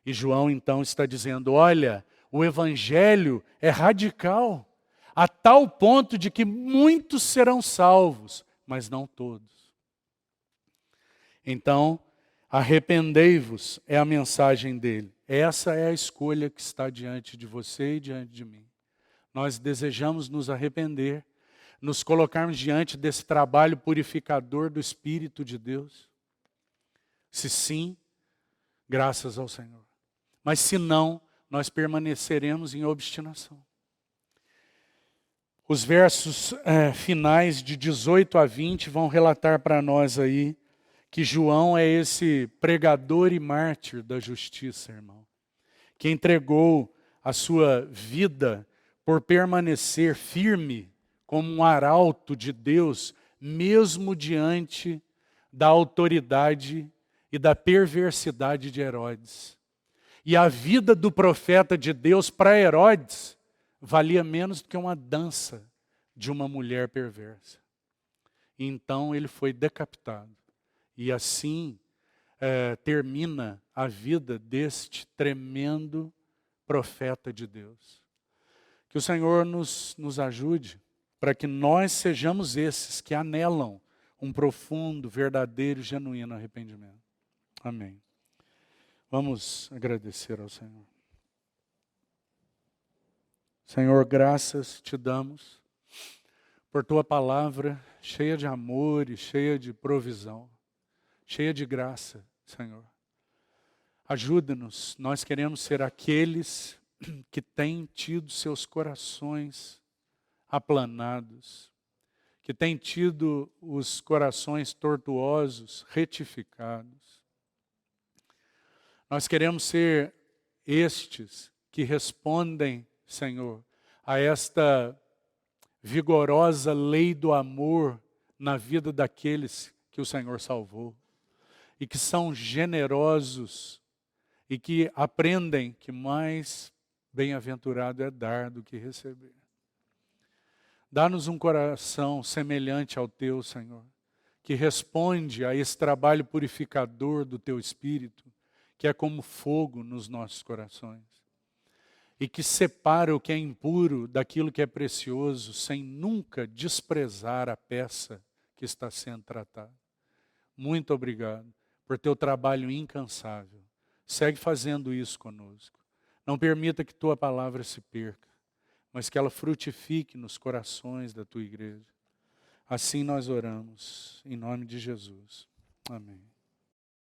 E João então está dizendo, olha, o evangelho é radical, a tal ponto de que muitos serão salvos, mas não todos. Então, arrependei-vos é a mensagem dele. Essa é a escolha que está diante de você e diante de mim. Nós desejamos nos arrepender, nos colocarmos diante desse trabalho purificador do Espírito de Deus. Se sim, graças ao Senhor. Mas se não, nós permaneceremos em obstinação. Os versos finais de 18 a 20 vão relatar para nós aí que João é esse pregador e mártir da justiça, irmão, que entregou a sua vida por permanecer firme como um arauto de Deus, mesmo diante da autoridade e da perversidade de Herodes. E a vida do profeta de Deus para Herodes valia menos do que uma dança de uma mulher perversa. Então ele foi decapitado. E assim termina a vida deste tremendo profeta de Deus. Que o Senhor nos ajude para que nós sejamos esses que anelam um profundo, verdadeiro e genuíno arrependimento. Amém. Vamos agradecer ao Senhor. Senhor, graças te damos por tua palavra cheia de amor e cheia de provisão, cheia de graça, Senhor. Ajuda-nos, nós queremos ser aqueles que têm tido seus corações aplanados, que têm tido os corações tortuosos retificados. Nós queremos ser estes que respondem, Senhor, a esta vigorosa lei do amor na vida daqueles que o Senhor salvou e que são generosos e que aprendem que mais bem-aventurado é dar do que receber. Dá-nos um coração semelhante ao teu, Senhor, que responde a esse trabalho purificador do teu Espírito, que é como fogo nos nossos corações, e que separa o que é impuro daquilo que é precioso, sem nunca desprezar a peça que está sendo tratada. Muito obrigado por teu trabalho incansável. Segue fazendo isso conosco. Não permita que tua palavra se perca, mas que ela frutifique nos corações da tua igreja. Assim nós oramos, em nome de Jesus. Amém.